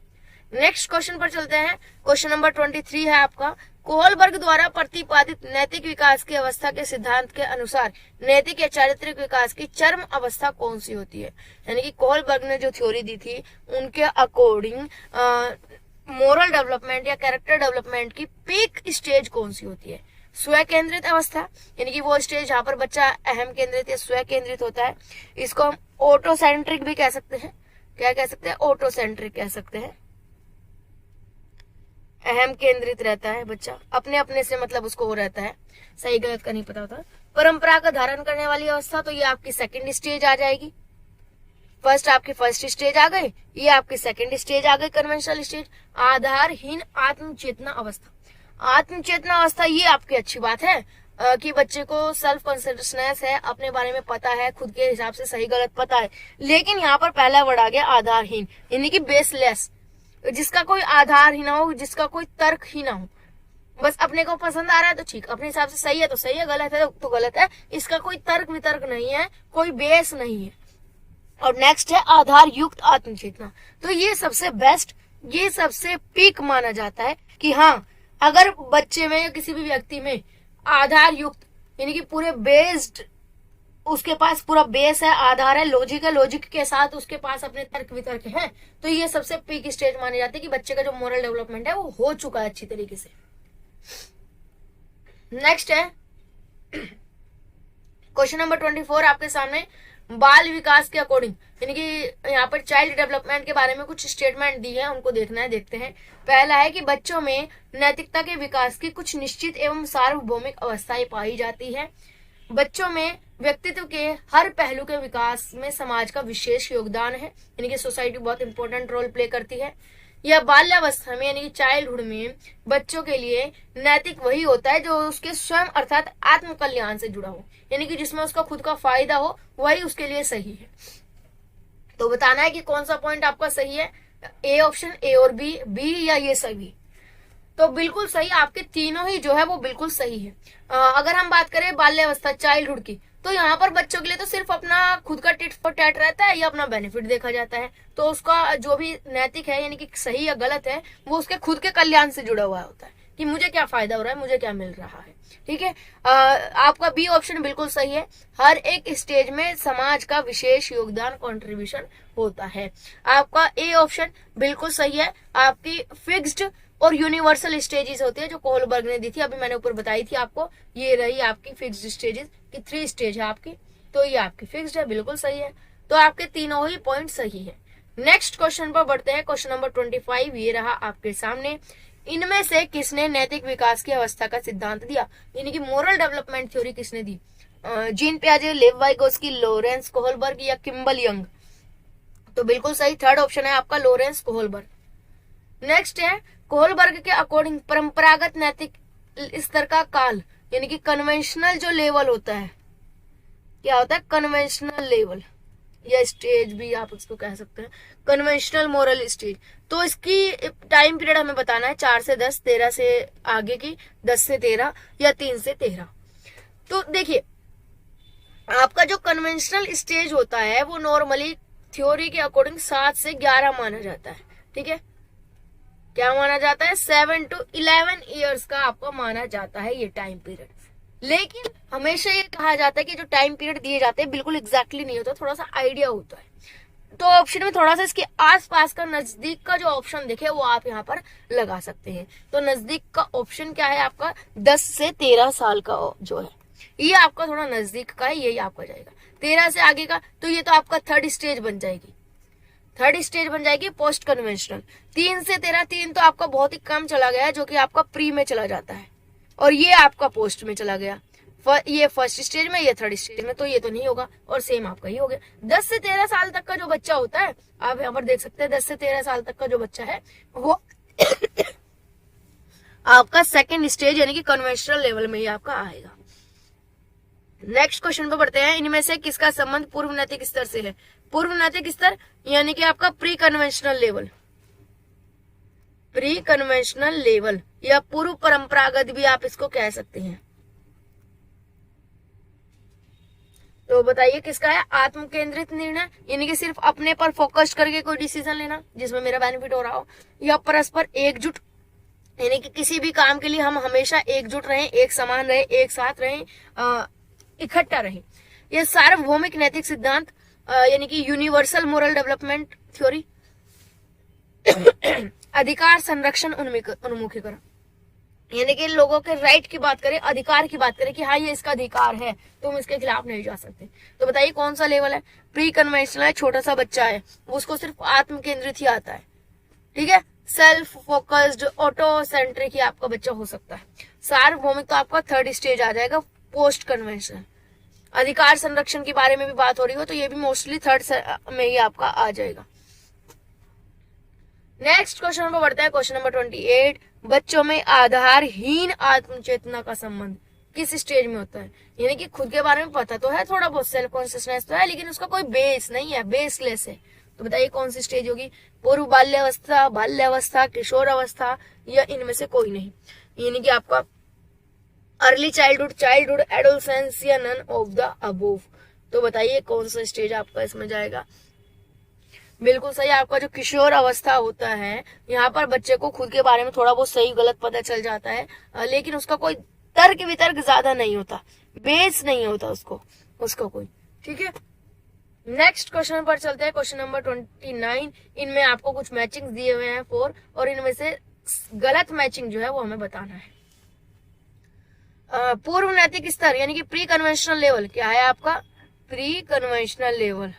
नेक्स्ट क्वेश्चन पर चलते हैं। क्वेश्चन नंबर 23 है आपका, कोहलबर्ग द्वारा प्रतिपादित नैतिक विकास की अवस्था के सिद्धांत के अनुसार नैतिक या चारित्रिक विकास की चरम अवस्था कौन सी होती है? यानी कि कोहलबर्ग ने जो थ्योरी दी थी उनके अकॉर्डिंग मोरल डेवलपमेंट या कैरेक्टर डेवलपमेंट की पीक स्टेज कौन सी होती है? स्व केंद्रित अवस्था, यानी कि वो स्टेज जहां पर बच्चा अहम केंद्रित या स्व केंद्रित होता है। इसको हम ऑटोसेंट्रिक भी कह सकते हैं। क्या कह सकते हैं? ऑटोसेंट्रिक कह सकते हैं। अहम केंद्रित रहता है बच्चा, अपने अपने से मतलब उसको हो रहता है, सही गलत का नहीं पता होता। परंपरा का धारण करने वाली अवस्था, तो ये आपकी सेकंड स्टेज आ जाएगी। फर्स्ट आपकी फर्स्ट स्टेज आ गई, ये आपकी सेकंड स्टेज आ गई, कन्वेंशनल स्टेज। आधारहीन आत्मचेतना अवस्था, आत्मचेतना अवस्था ये आपकी अच्छी बात है कि बच्चे को सेल्फ कॉन्शियसनेस है, अपने बारे में पता है, खुद के हिसाब से सही गलत पता है। लेकिन यहाँ पर पहला वर्ड आ गया आधारहीन, यानी कि बेसलेस, जिसका कोई आधार ही ना हो, जिसका कोई तर्क ही ना हो। बस अपने को पसंद आ रहा है तो ठीक, अपने हिसाब से सही है तो सही है, गलत है तो गलत है, इसका कोई तर्क वितर्क नहीं है, कोई बेस नहीं है। और नेक्स्ट है आधार युक्त आत्मचेतना। तो ये सबसे बेस्ट, ये सबसे पीक माना जाता है कि हाँ, अगर बच्चे में या किसी भी व्यक्ति में आधार युक्त, यानी कि पूरे बेस्ड, उसके पास पूरा बेस है, आधार है, लॉजिक है, लॉजिक के साथ उसके पास अपने तर्क वितर्क है, तो ये सबसे पीक स्टेज माने जाते हैं कि बच्चे का जो मोरल डेवलपमेंट है वो हो चुका है अच्छी तरीके से। नेक्स्ट है क्वेश्चन नंबर 24 आपके सामने। बाल विकास के अकॉर्डिंग, यानी कि यहाँ पर चाइल्ड डेवलपमेंट के बारे में कुछ स्टेटमेंट दी है, उनको देखना है, देखते हैं। पहला है कि बच्चों में नैतिकता के विकास की कुछ निश्चित एवं सार्वभौमिक अवस्थाएं पाई जाती है। बच्चों में व्यक्तित्व के हर पहलू के विकास में समाज का विशेष योगदान है, यानी कि सोसाइटी बहुत इंपॉर्टेंट रोल प्ले करती है। यह बाल्यावस्था में, यानी कि चाइल्डहुड में बच्चों के लिए नैतिक वही होता है जो उसके स्वयं अर्थात आत्म कल्याण से जुड़ा हो, यानी कि जिसमें उसका खुद का फायदा हो, वही उसके लिए सही है। तो बताना है कि कौन सा पॉइंट आपका सही है। ए ऑप्शन, ए और बी, बी या ये सभी। तो बिल्कुल सही, आपके तीनों ही जो है वो बिल्कुल सही है। अगर हम बात करें बाल्यावस्था चाइल्डहुड की, तो यहाँ पर बच्चों के लिए तो सिर्फ अपना खुद का टिट फॉर टैट रहता है या अपना बेनिफिट देखा जाता है। तो उसका जो भी नैतिक है, यानी कि सही या गलत है, वो उसके खुद के कल्याण से जुड़ा हुआ होता है कि मुझे क्या फायदा हो रहा है, मुझे क्या मिल रहा है। ठीक है, आपका बी ऑप्शन बिल्कुल सही है। हर एक स्टेज में समाज का विशेष योगदान कंट्रीब्यूशन होता है। आपका ए ऑप्शन बिल्कुल सही है। आपकी फिक्स्ड और यूनिवर्सल स्टेजेस होती है जो कोहलबर्ग ने दी थी, अभी मैंने ऊपर बताई थी आपको। ये रही आपकी फिक्स्ड स्टेजेस की 3 स्टेज है आपकी, तो ये आपकी फिक्स्ड है, बिल्कुल सही है। तो आपके तीनों ही पॉइंट सही है। नेक्स्ट क्वेश्चन पर बढ़ते हैं। क्वेश्चन नंबर 25 ये रहा आपके सामने। इनमें से किसने नैतिक विकास की अवस्था का सिद्धांत दिया, यानी कि मोरल डेवलपमेंट थ्योरी किसने दी? जीन पियाजे, लेव वाइगोस्की, लॉरेंस कोहलबर्ग या किम्बल यंग? तो बिल्कुल सही, थर्ड ऑप्शन है आपका लॉरेंस कोहलबर्ग। नेक्स्ट है कोहलबर्ग के अकॉर्डिंग परंपरागत नैतिक स्तर का काल, यानी कि कन्वेंशनल जो लेवल होता है, क्या होता है? कन्वेंशनल लेवल या स्टेज भी आप इसको कह सकते हैं, कन्वेंशनल मोरल स्टेज। तो इसकी टाइम पीरियड हमें बताना है 4 से 10, 13 से आगे की, 10 से 13 या 3 से 13। तो देखिए, आपका जो कन्वेंशनल स्टेज होता है वो नॉर्मली थ्योरी के अकॉर्डिंग 7 से 11 माना जाता है। ठीक है, क्या माना जाता है? 7 to 11 ईयर्स का आपको माना जाता है ये टाइम पीरियड। लेकिन हमेशा ये कहा जाता है कि जो टाइम पीरियड दिए जाते हैं बिल्कुल एग्जैक्टली नहीं होता, थोड़ा सा आइडिया होता है। तो ऑप्शन में थोड़ा सा इसके आसपास का, नजदीक का जो ऑप्शन दिखे वो आप यहाँ पर लगा सकते हैं। तो नजदीक का ऑप्शन क्या है आपका? 10 से 13 साल का जो है, ये आपका थोड़ा नजदीक का है, यही आपका जाएगा। 13 से आगे का, तो ये तो आपका थर्ड स्टेज बन जाएगी, थर्ड स्टेज बन जाएगी पोस्ट कन्वेंशनल। 3 से 13, 3 तो आपका बहुत ही कम चला गया, जो कि आपका प्री में चला जाता है, और ये आपका पोस्ट में चला गया। ये फर्स्ट स्टेज में, ये थर्ड स्टेज में, तो ये तो नहीं होगा, और सेम आपका ही हो गया। 10 से 13 साल तक का जो बच्चा होता है, आप यहाँ पर देख सकते हैं, 10 से 13 साल तक का जो बच्चा है वो आपका सेकेंड स्टेज, यानी कि कन्वेंशनल लेवल में ही आपका आएगा। नेक्स्ट क्वेश्चन पे बढ़ते हैं। इनमें से किसका संबंध पूर्व नैतिक स्तर से है? पूर्व नैतिक स्तर यानी कि आपका pre conventional level, pre conventional level या पूर्व परंपरागत भी आप इसको कह सकते हैं। तो बताइए किसका है? आत्म केंद्रित निर्णय, यानी कि सिर्फ अपने पर फोकस करके कोई डिसीजन लेना जिसमें मेरा बेनिफिट हो रहा हो, या परस्पर एकजुट यानी कि किसी भी काम के लिए हम हमेशा एकजुट रहें, एक समान रहें, एक साथ रहें, इकट्ठा रहें। यह सार्वभौमिक नैतिक सिद्धांत यानी कि यूनिवर्सल मोरल डेवलपमेंट थ्योरी। अधिकार संरक्षण उन्मुखीकरण, यानी कि लोगों के राइट की बात करें, अधिकार की बात करें कि हाँ ये इसका अधिकार है, तुम इसके खिलाफ नहीं जा सकते। तो बताइए कौन सा लेवल है? प्री कन्वेंशनल है, छोटा सा बच्चा है, उसको सिर्फ आत्म केंद्रित ही आता है, ठीक है। सेल्फ फोकस्ड ऑटो सेंट्रिक ही आपका बच्चा हो सकता है। सार्वभौमिक तो आपका थर्ड स्टेज आ जाएगा, पोस्ट कन्वेंशनल। अधिकार संरक्षण के बारे में भी बात हो रही हो तो ये भी मोस्टली थर्ड में ही आपका आ जाएगा। नेक्स्ट क्वेश्चन पर बढ़ता है, क्वेश्चन नंबर 28। बच्चों में आधारहीन आत्मचेतना का संबंध किस स्टेज में होता है? यानी कि खुद के बारे में पता तो है, थोड़ा बहुत सेल्फ कॉन्शियसनेस तो है, लेकिन उसका कोई बेस नहीं है, बेसलेस है। तो बताइए कौन सी स्टेज होगी? पूर्व बाल्यावस्था, बाल्यावस्था, किशोर अवस्था या इनमें से कोई नहीं? यानी कि आपका अर्ली चाइल्डहुड, चाइल्डहुड, एडोलसेंस या नन ऑफ द अबोव। तो बताइए कौन सा स्टेज आपका इसमें जाएगा? बिल्कुल सही, आपका जो किशोर अवस्था होता है, यहाँ पर बच्चे को खुद के बारे में थोड़ा बहुत सही गलत पता चल जाता है, लेकिन उसका कोई तर्क वितर्क ज्यादा नहीं होता, बेस नहीं होता उसका कोई, ठीक है। नेक्स्ट क्वेश्चन पर चलते हैं, क्वेश्चन नंबर 29। इनमें आपको कुछ मैचिंग दिए हुए हैं 4, और इनमें से गलत मैचिंग जो है वो हमें बताना है। पूर्व नैतिक स्तर यानी कि प्री कन्वेंशनल लेवल क्या है आपका? Pre conventional level,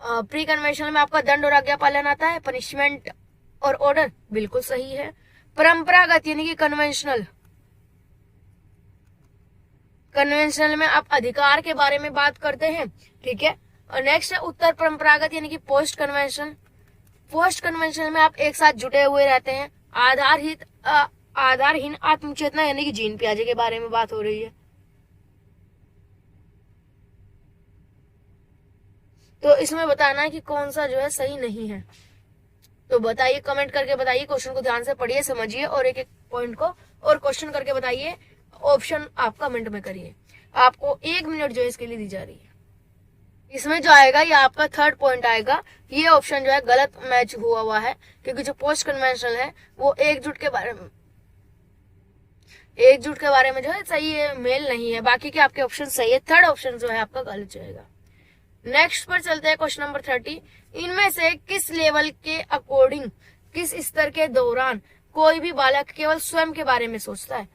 pre conventional में आपका दंड और आज्ञा पालन आता है, पनिशमेंट और ऑर्डर, बिल्कुल सही है। परंपरागत यानी कि कन्वेंशनल में आप अधिकार के बारे में बात करते हैं, ठीक है। और नेक्स्ट है उत्तर परंपरागत यानी कि पोस्ट कन्वेंशनल। पोस्ट कन्वेंशनल में आप एक साथ जुटे हुए रहते हैं। आधारहीन आत्मचेतना यानी कि जीन पियाजे के बारे में बात हो रही है। तो इसमें बताना है कि कौन सा जो है सही नहीं है। तो बताइए, कमेंट करके बताइए, क्वेश्चन को ध्यान से पढ़िए, समझिए और एक एक पॉइंट को और क्वेश्चन करके बताइए। ऑप्शन आप कमेंट में करिए। आपको 1 मिनट जो है इसके लिए दी जा रही है। इसमें जो आएगा ये आपका थर्ड पॉइंट आएगा, ये ऑप्शन जो है गलत मैच हुआ है, क्योंकि जो पोस्ट कन्वेंशनल है वो एकजुट के बारे में जो है सही है, मेल नहीं है। बाकी के आपके ऑप्शन सही है, थर्ड ऑप्शन जो है आपका गलत जाएगा। नेक्स्ट पर चलते हैं, क्वेश्चन नंबर 30। इनमें से किस लेवल के अकॉर्डिंग, किस स्तर के दौरान कोई भी बालक केवल स्वयं के बारे में सोचता है,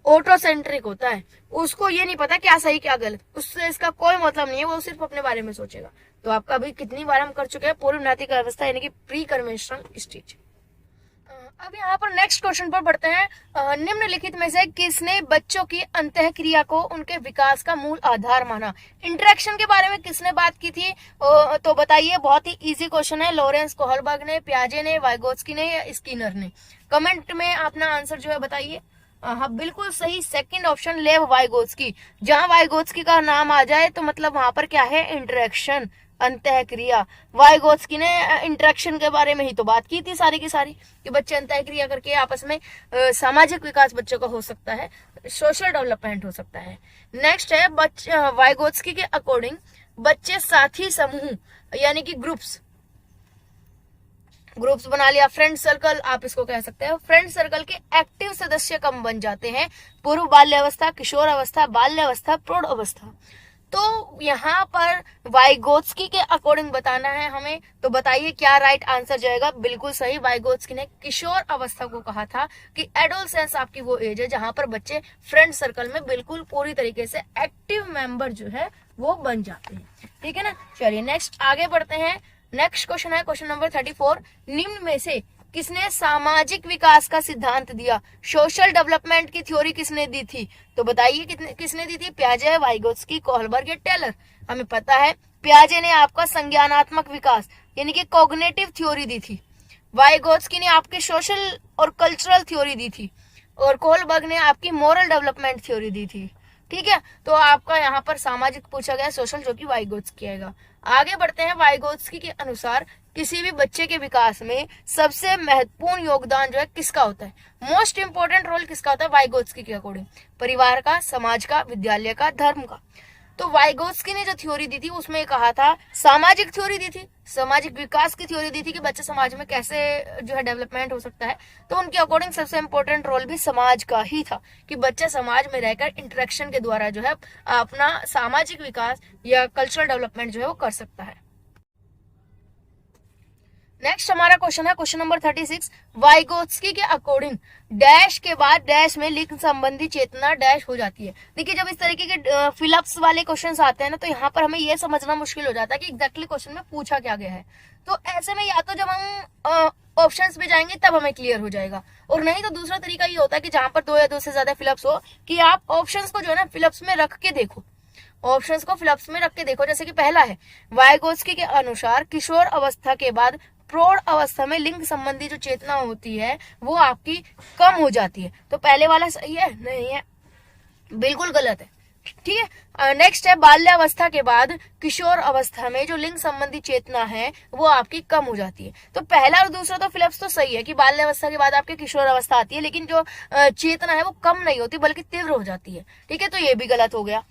ऑटोसेंट्रिक होता है, उसको ये नहीं पता क्या सही क्या गलत, उससे इसका कोई मतलब नहीं है, वो सिर्फ अपने बारे में सोचेगा। तो आपका अभी कितनी बार हम कर चुके हैं पूर्व नैतिक अवस्था यानी कि प्री कन्वेंशनल स्टेज। अब यहाँ पर नेक्स्ट क्वेश्चन पर बढ़ते हैं। निम्नलिखित में से किसने बच्चों की अंतःक्रिया को उनके विकास का मूल आधार माना? इंटरेक्शन के बारे में किसने बात की थी? तो बताइए, बहुत ही इजी क्वेश्चन है। लॉरेंस कोहलबर्ग ने, पियाजे ने, वाइगोत्स्की ने या स्किनर ने? कमेंट में अपना आंसर जो है बताइए। हाँ बिल्कुल सही, सेकंड ऑप्शन लेव वाइगोत्स्की। जहां वाइगोत्स्की का नाम आ जाए तो मतलब वहां पर क्या है? इंटरेक्शन, अंतःक्रिया। वाइगोत्स्की ने इंटरेक्शन के बारे में ही तो बात की थी सारी की सारी, कि बच्चे अंतःक्रिया करके आपस में सामाजिक विकास बच्चों का हो सकता है, सोशल डेवलपमेंट हो सकता है। नेक्स्ट है वाइगोत्स्की के अकॉर्डिंग बच्चे साथी समूह यानी कि ग्रुप्स बना लिया, फ्रेंड सर्कल आप इसको कह सकते हैं। फ्रेंड सर्कल के एक्टिव सदस्य कम बन जाते हैं? पूर्व बाल्यावस्था, किशोर अवस्था, बाल्यावस्था, प्रौढ़ अवस्था। तो यहाँ पर वाइगोत्स्की के अकॉर्डिंग बताना है हमें, तो बताइए क्या राइट आंसर जाएगा? बिल्कुल सही, वाइगोत्स्की ने किशोर अवस्था को कहा था कि एडोलसेंस आपकी वो एज है जहां पर बच्चे फ्रेंड सर्कल में बिल्कुल पूरी तरीके से एक्टिव मेंबर जो है वो बन जाते हैं, ठीक है ना। चलिए नेक्स्ट आगे बढ़ते हैं। नेक्स्ट क्वेश्चन है क्वेश्चन नंबर 34। निम्न में से किसने सामाजिक विकास का सिद्धांत दिया? सोशल डेवलपमेंट की थ्योरी किसने दी थी? तो बताइए किसने दी थी? पियाजे, वाइगोत्स्की, कोहलबर्ग या टेलर? हमें पता है पियाजे ने आपका संज्ञानात्मक विकास यानी कि कॉग्निटिव थ्योरी दी थी, वाइगोत्स्की ने आपके सोशल और कल्चरल थ्योरी दी थी, और कोहलबर्ग ने आपकी मोरल डेवलपमेंट थ्योरी दी थी, ठीक है। तो आपका यहाँ पर सामाजिक पूछा गया, सोशल जो कि वाइगोत्स्की आएगा। आगे बढ़ते हैं। वाइगोत्स्की के अनुसार किसी भी बच्चे के विकास में सबसे महत्वपूर्ण योगदान जो है किसका होता है? मोस्ट इंपोर्टेंट रोल किसका होता है वाइगोत्स्की के अकॉर्डिंग? परिवार का, समाज का, विद्यालय का, धर्म का? तो वाइगोत्स्की ने जो थ्योरी दी थी उसमें कहा था, सामाजिक थ्योरी दी थी, सामाजिक विकास की थ्योरी दी थी कि बच्चे समाज में कैसे जो है डेवलपमेंट हो सकता है। तो उनके अकॉर्डिंग सबसे इंपॉर्टेंट रोल भी समाज का ही था कि बच्चा समाज में रहकर इंटरेक्शन के द्वारा जो है अपना सामाजिक विकास या कल्चरल डेवलपमेंट जो है वो कर सकता है। नेक्स्ट हमारा क्वेश्चन है क्वेश्चन नंबर 36। वाइगोत्स्की के अकॉर्डिंग डैश के बाद डैश में लिंग संबंधी चेतना डैश हो जाती है। देखिए जब इस तरीके के फिलअप्स वाले क्वेश्चंस आते हैं ना, तो यहाँ पर हमें यह समझना मुश्किल हो जाता है कि एग्जैक्टली क्वेश्चन में पूछा क्या गया है। तो ऐसे में या तो जब हम ऑप्शंस पे जाएंगे तब हमें क्लियर हो जाएगा, और नहीं तो दूसरा तरीका ये होता है कि जहां पर 2 या 2 से ज्यादा फिलअप्स हो, कि आप ऑप्शंस को जो है ना फिलअप्स में रख के देखो, ऑप्शंस को फिलअप्स में रख के देखो। जैसे कि पहला है, वाइगोत्स्की के अनुसार किशोर अवस्था के बाद प्रौढ़ अवस्था में लिंग संबंधी जो चेतना होती है वो आपकी कम हो जाती है। तो पहले वाला सही है? नहीं है, बिल्कुल गलत है। ठीक है, नेक्स्ट है, बाल्यावस्था के बाद किशोर अवस्था में जो लिंग संबंधी चेतना है वो आपकी कम हो जाती है। तो पहला और दूसरा तो फिलअप्स तो सही है कि बाल्यावस्था के बाद आपके किशोर अवस्था आती है, लेकिन जो चेतना है वो कम नहीं होती बल्कि तीव्र हो जाती है। ठीक है, तो ये भी गलत हो गया,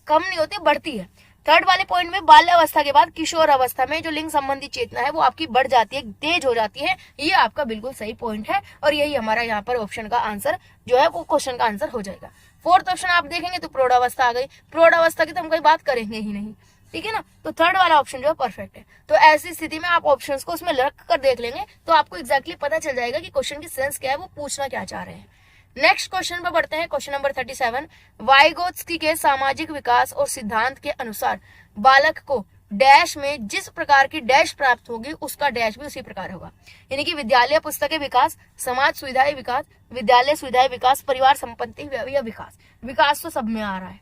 कम नहीं होती बढ़ती है। थर्ड वाले पॉइंट में बाल्यावस्था के बाद किशोर अवस्था में जो लिंग संबंधी चेतना है वो आपकी बढ़ जाती है, तेज हो जाती है। ये आपका बिल्कुल सही पॉइंट है, और यही हमारा यहाँ पर ऑप्शन का आंसर जो है वो क्वेश्चन का आंसर हो जाएगा। फोर्थ ऑप्शन आप देखेंगे तो प्रौढ़ावस्था आ गई, प्रौढ़ावस्था की तो हम कोई बात करेंगे ही नहीं। ठीक है ना, तो थर्ड वाला ऑप्शन जो है परफेक्ट है। तो ऐसी स्थिति में आप ऑप्शंस को उसमें रख कर देख लेंगे तो आपको एग्जैक्टली पता चल जाएगा कि क्वेश्चन की सेंस क्या है, वो पूछना क्या चाह रहे हैं। नेक्स्ट क्वेश्चन पर बढ़ते हैं, क्वेश्चन नंबर 37। वाइगोत्स्की के सामाजिक विकास और सिद्धांत के अनुसार बालक को डैश में जिस प्रकार की डैश प्राप्त होगी उसका डैश भी उसी प्रकार होगा। यानी कि विद्यालय पुस्तकें विकास, समाज सुविधाएं विकास, विद्यालय सुविधाएं विकास, परिवार संपत्ति या विकास। विकास तो सब में आ रहा है।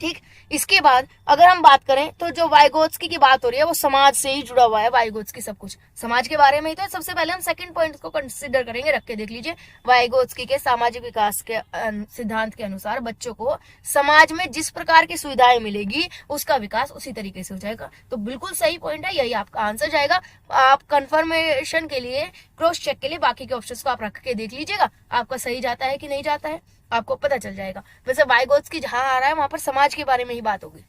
ठीक, इसके बाद अगर हम बात करें तो जो वाइगोत्स्की की बात हो रही है वो समाज से ही जुड़ा हुआ है। वाइगोत्स्की सब कुछ समाज के बारे में ही तो है। सबसे पहले हम सेकंड पॉइंट को कंसिडर करेंगे, रख के देख लीजिए। वाइगोत्स्की के सामाजिक विकास के सिद्धांत के अनुसार बच्चों को समाज में जिस प्रकार की सुविधाएं मिलेगी उसका विकास उसी तरीके से हो जाएगा। तो बिल्कुल सही पॉइंट है, यही आपका आंसर जाएगा। आप कंफर्मेशन के लिए, क्रॉस चेक के लिए बाकी के ऑप्शंस को आप रख के देख लीजिएगा, आपका सही जाता है कि नहीं जाता है, आपको पता चल जाएगा। वैसे वाइगोत्स्की जहां आ रहा है वहां पर समाज के बारे में ही बात होगी।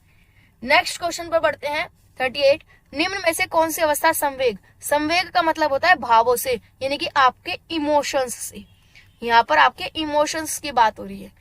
नेक्स्ट क्वेश्चन पर बढ़ते हैं, 38। निम्न में से कौन सी अवस्था संवेग, संवेग का मतलब होता है भावों से, यानी कि आपके इमोशंस से। यहाँ पर आपके इमोशंस की बात हो रही है।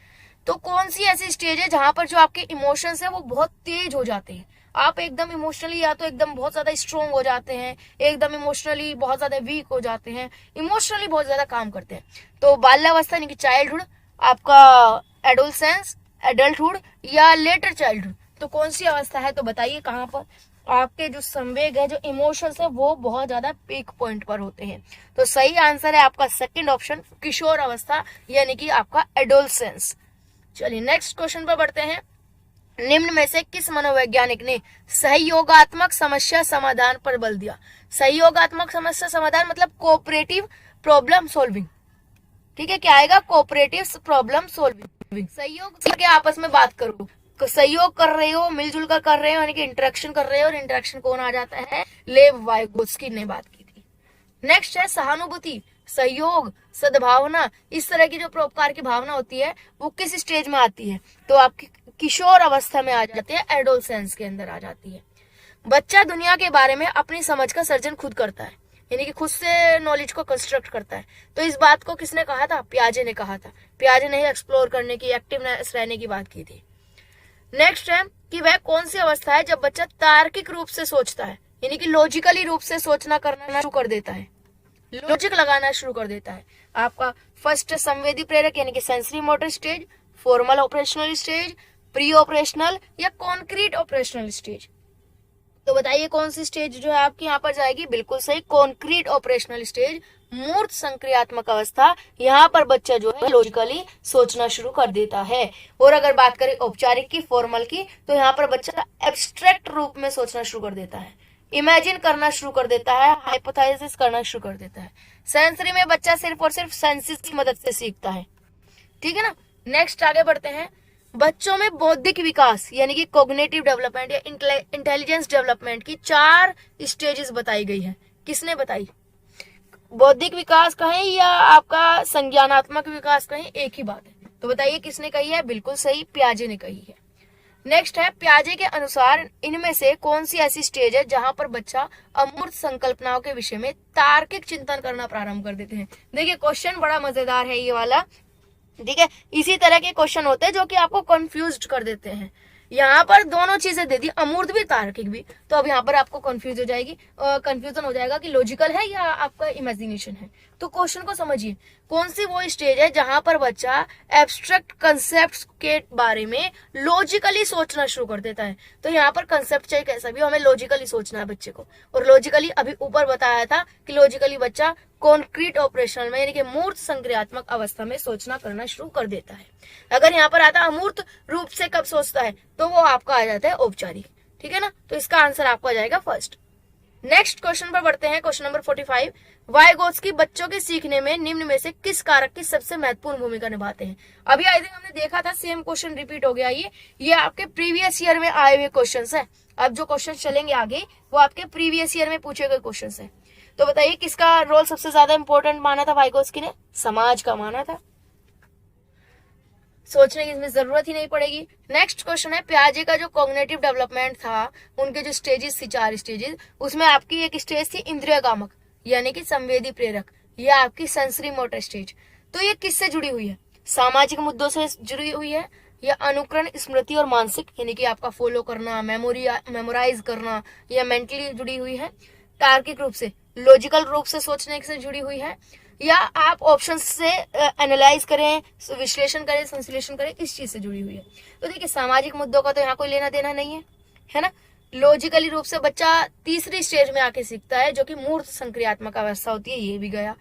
तो कौन सी ऐसी स्टेज है जहां पर जो आपके इमोशंस है वो बहुत तेज हो जाते हैं, आप एकदम इमोशनली या तो एकदम बहुत ज्यादा स्ट्रोंग हो जाते हैं, एकदम इमोशनली बहुत ज्यादा वीक हो जाते हैं, इमोशनली बहुत ज्यादा काम करते हैं। तो बाल्यावस्था यानी कि चाइल्डहुड, आपका एडोलसेंस, एडल्टहुड या लेटर चाइल्डहुड। तो कौन सी अवस्था है? तो बताइए कहां पर आपके जो संवेग है, जो इमोशंस है वो बहुत ज्यादा पीक पॉइंट पर होते हैं। तो सही आंसर है आपका सेकंड ऑप्शन, किशोर अवस्था यानी कि आपका एडोलसेंस। चलिए नेक्स्ट क्वेश्चन पर बढ़ते हैं। निम्न में से किस मनोवैज्ञानिक ने सहयोगात्मक समस्या समाधान पर बल दिया? सहयोगात्मक समस्या समाधान मतलब कोऑपरेटिव प्रॉब्लम सॉल्विंग। ठीक है, क्या आएगा? Cooperative problem solving. सहयोग करके आपस में बात करो, सहयोग कर रहे हो, मिलजुल कर रहे हो, यानी कि इंटरेक्शन कर रहे हो। और इंटरेक्शन कौन आ जाता है? लेव वाइगोत्स्की ने बात की थी। नेक्स्ट है सहानुभूति, सहयोग, सद्भावना। इस तरह की जो परोपकार की भावना होती है वो किस स्टेज में आती है? तो आपकी किशोर अवस्था में आ जाती है, एडोलसेंस के अंदर आ जाती है। बच्चा दुनिया के बारे में अपनी समझ का सर्जन खुद करता है, यानी कि खुद से नॉलेज को कंस्ट्रक्ट करता है। तो इस बात को किसने कहा था? पियाजे ने कहा था। पियाजे ने एक्सप्लोर करने की, एक्टिवनेस रहने की बात की थी। नेक्स्ट है कि वह कौन सी अवस्था है जब बच्चा तार्किक रूप से सोचता है, यानी कि लॉजिकली रूप से सोचना करना शुरू कर देता है, लॉजिक लगाना शुरू कर देता है। आपका फर्स्ट संवेदी प्रेरक यानी कि sensory motor stage, formal operational stage, pre operational या कॉन्क्रीट ऑपरेशनल स्टेज। तो बताइए कौन सी स्टेज जो है आपकी यहाँ पर जाएगी? बिल्कुल सही, कॉन्क्रीट ऑपरेशनल स्टेज, मूर्त संक्रियात्मक अवस्था। यहाँ पर बच्चा जो है लॉजिकली सोचना शुरू कर देता है। और अगर बात करें औपचारिक की, फॉर्मल की, तो यहाँ पर बच्चा एब्स्ट्रैक्ट रूप में सोचना शुरू कर देता है, इमेजिन करना शुरू कर देता है, हाइपोथेसिस करना शुरू कर देता है। सेंसरी में बच्चा सिर्फ और सिर्फ सेंसेस की मदद से सीखता है। ठीक है ना। नेक्स्ट आगे बढ़ते हैं। बच्चों में बौद्धिक विकास यानी कि कॉग्निटिव डेवलपमेंट या इंटेलिजेंस डेवलपमेंट की 4 स्टेजेस बताई गई है। किसने बताई? बौद्धिक विकास कहें या आपका संज्ञानात्मक विकास कहें, एक ही बात है। तो बताइए किसने कही है? बिल्कुल सही, पियाजे ने कही है। नेक्स्ट है, प्याजे के अनुसार इनमें से कौन सी ऐसी स्टेज है जहां पर बच्चा अमूर्त संकल्पनाओं के विषय में तार्किक चिंतन करना प्रारंभ कर देते हैं। देखिए क्वेश्चन बड़ा मजेदार है ये वाला, ठीक है। इसी तरह के क्वेश्चन होते हैं जो कि आपको कंफ्यूज कर देते हैं। यहाँ पर दोनों चीजें दे दी, अमूर्त भी तार्किक भी, तो अब यहाँ पर आपको कंफ्यूजन हो जाएगा कि लॉजिकल है या आपका इमेजिनेशन है। तो क्वेश्चन को समझिए, कौन सी वो स्टेज है जहां पर बच्चा एब्स्ट्रैक्ट कंसेप्ट के बारे में लॉजिकली सोचना शुरू कर देता है। तो यहाँ पर कंसेप्ट चाहे कैसा भी हो, हमें लॉजिकली सोचना है बच्चे को। और लॉजिकली अभी ऊपर बताया था कि लॉजिकली बच्चा कॉन्क्रीट ऑपरेशनल में यानी कि मूर्त संक्रियात्मक अवस्था में सोचना करना शुरू कर देता है। अगर यहाँ पर आता अमूर्त रूप से कब सोचता है, तो वो आपका आ जाता है औपचारिक, ठीक है ना। तो इसका आंसर आपका जाएगा फर्स्ट। नेक्स्ट क्वेश्चन पर बढ़ते हैं, क्वेश्चन नंबर 45। वाइगोत्स्की बच्चों के सीखने में निम्न में से किस कारक की सबसे महत्वपूर्ण भूमिका निभाते हैं। अभी आई थिंक हमने देखा था, सेम क्वेश्चन रिपीट हो गया। ये आपके प्रीवियस ईयर में आए हुए क्वेश्चन है। अब जो क्वेश्चन चलेंगे आगे वो आपके प्रीवियस ईयर में पूछे गए क्वेश्चन है। तो बताइए किसका रोल सबसे ज्यादा इंपॉर्टेंट माना था वाइगोत्स्की ने? समाज का माना था। सोचने की इसमें जरूरत ही नहीं पड़ेगी। नेक्स्ट क्वेश्चन है, प्याजे का जो कॉग्निटिव डेवलपमेंट था, उनके जो स्टेजेस थी, 4 स्टेजेस, उसमें आपकी एक स्टेज थी इंद्रिय कामक यानी कि संवेदी प्रेरक, या आपकी सेंसरी मोटर स्टेज। तो ये किससे जुड़ी हुई है? सामाजिक मुद्दों से जुड़ी हुई है, या अनुकरण, स्मृति और मानसिक यानी कि आपका फॉलो करना, मेमोराइज करना, या मेंटली जुड़ी हुई है, तार्किक रूप से लॉजिकल रूप से सोचने से जुड़ी हुई है, या आप ऑप्शन से एनालाइज करें, विश्लेषण करें, संश्लेषण करें, इस चीज से जुड़ी हुई है। तो देखिए सामाजिक मुद्दों का तो यहाँ कोई लेना देना नहीं है ना। लॉजिकली रूप से बच्चा तीसरी स्टेज में आके सीखता है जो कि मूर्त संक्रियात्मक अवस्था होती है, ये भी गया।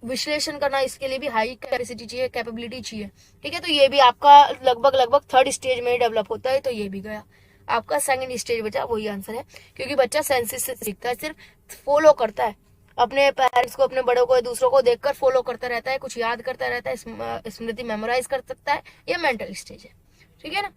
विश्लेषण करना, इसके लिए भी हाई कैपेसिटी चाहिए, कैपेबिलिटी चाहिए, ठीक है। तो ये भी आपका लगभग 3rd स्टेज में डेवलप होता है, तो ये भी गया। आपका 2nd स्टेज बचा, वही आंसर है, क्योंकि बच्चा सेंसेस से सीखता है, सिर्फ फॉलो करता है अपने पेरेंट्स को, अपने बड़ों को, दूसरों को देखकर फॉलो करता रहता है, कुछ याद करता रहता है, स्मृति मेमोराइज कर सकता है, ये मेंटल स्टेज है, ठीक है ना।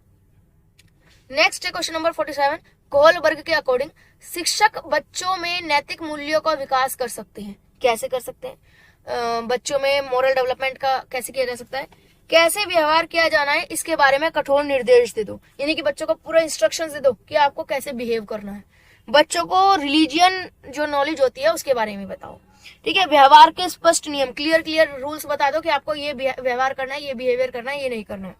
नेक्स्ट है क्वेश्चन नंबर 47। कोहलबर्ग के अकॉर्डिंग शिक्षक बच्चों में नैतिक मूल्यों का विकास कर सकते हैं। कैसे कर सकते हैं? बच्चों में मोरल डेवलपमेंट का कैसे किया जा सकता है? कैसे व्यवहार किया जाना है, इसके बारे में कठोर निर्देश दे दो, यानी कि बच्चों को पूरा इंस्ट्रक्शंस दे दो कि आपको कैसे बिहेव करना है। बच्चों को रिलीजियन जो नॉलेज होती है उसके बारे में बताओ, ठीक है। व्यवहार के स्पष्ट नियम, क्लियर रूल्स बता दो कि आपको ये व्यवहार करना है, ये बिहेवियर करना है, ये नहीं करना है।